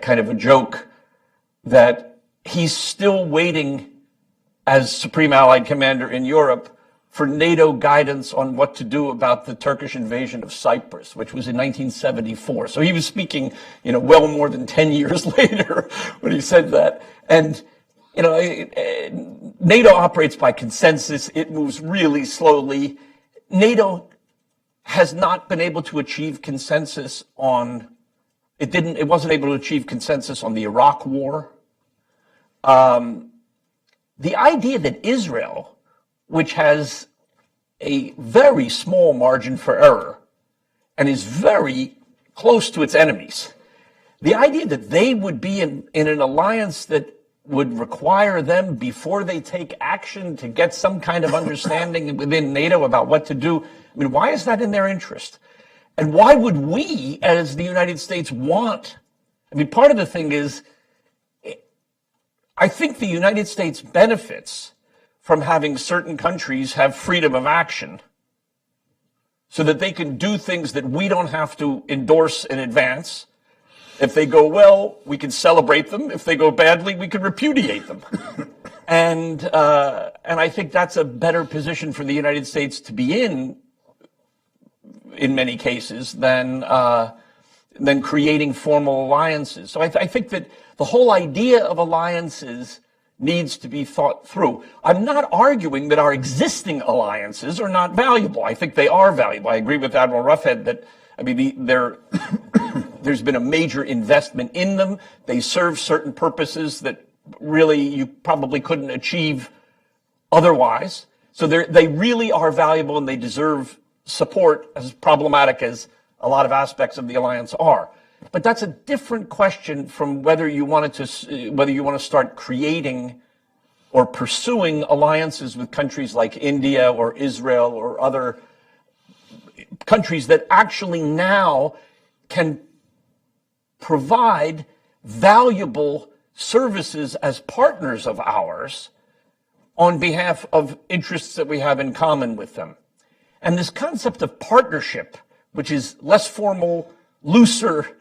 kind of a joke that he's still waiting as Supreme Allied Commander in Europe for NATO guidance on what to do about the Turkish invasion of Cyprus, which was in 1974. So he was speaking, well more than 10 years later when he said that. And, NATO operates by consensus. It moves really slowly. NATO has not been able to achieve consensus on, it wasn't able to achieve consensus on the Iraq War. The idea that Israel, which has a very small margin for error and is very close to its enemies, the idea that they would be in an alliance that would require them, before they take action, to get some kind of understanding within NATO about what to do, I mean, why is that in their interest? And why would we, as the United States, want? I mean, part of the thing is, I think the United States benefits from having certain countries have freedom of action so that they can do things that we don't have to endorse in advance. If they go well, we can celebrate them. If they go badly, we can repudiate them. And I think that's a better position for the United States to be in many cases, than creating formal alliances. So I think that the whole idea of alliances needs to be thought through. I'm not arguing that our existing alliances are not valuable. I think they are valuable. I agree with Admiral Roughead that, I mean, there's been a major investment in them. They serve certain purposes that really you probably couldn't achieve otherwise. So they really are valuable, and they deserve support, as problematic as a lot of aspects of the alliance are. But that's a different question from whether you want to start creating or pursuing alliances with countries like India or Israel or other countries that actually now can provide valuable services as partners of ours on behalf of interests that we have in common with them. And this concept of partnership, which is less formal, looser,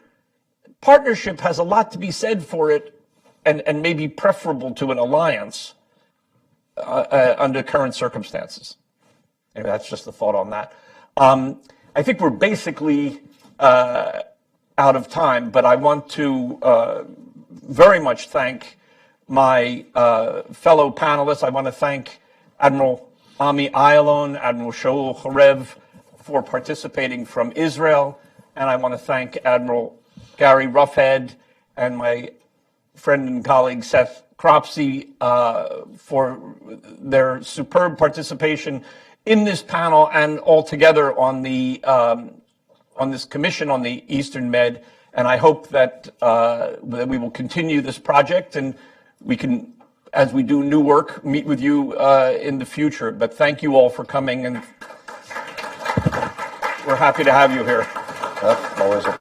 partnership has a lot to be said for it, and maybe preferable to an alliance under current circumstances. Anyway, that's just a thought on that. I think we're basically out of time, but I want to very much thank my fellow panelists. I want to thank Admiral Ami Ayalon, Admiral Shaul Chorev for participating from Israel, and I want to thank Admiral Gary Roughead and my friend and colleague Seth Cropsey for their superb participation in this panel and altogether on the on this commission on the Eastern Med. And I hope that that we will continue this project, and we can, as we do new work, meet with you in the future. But thank you all for coming, and we're happy to have you here. Always a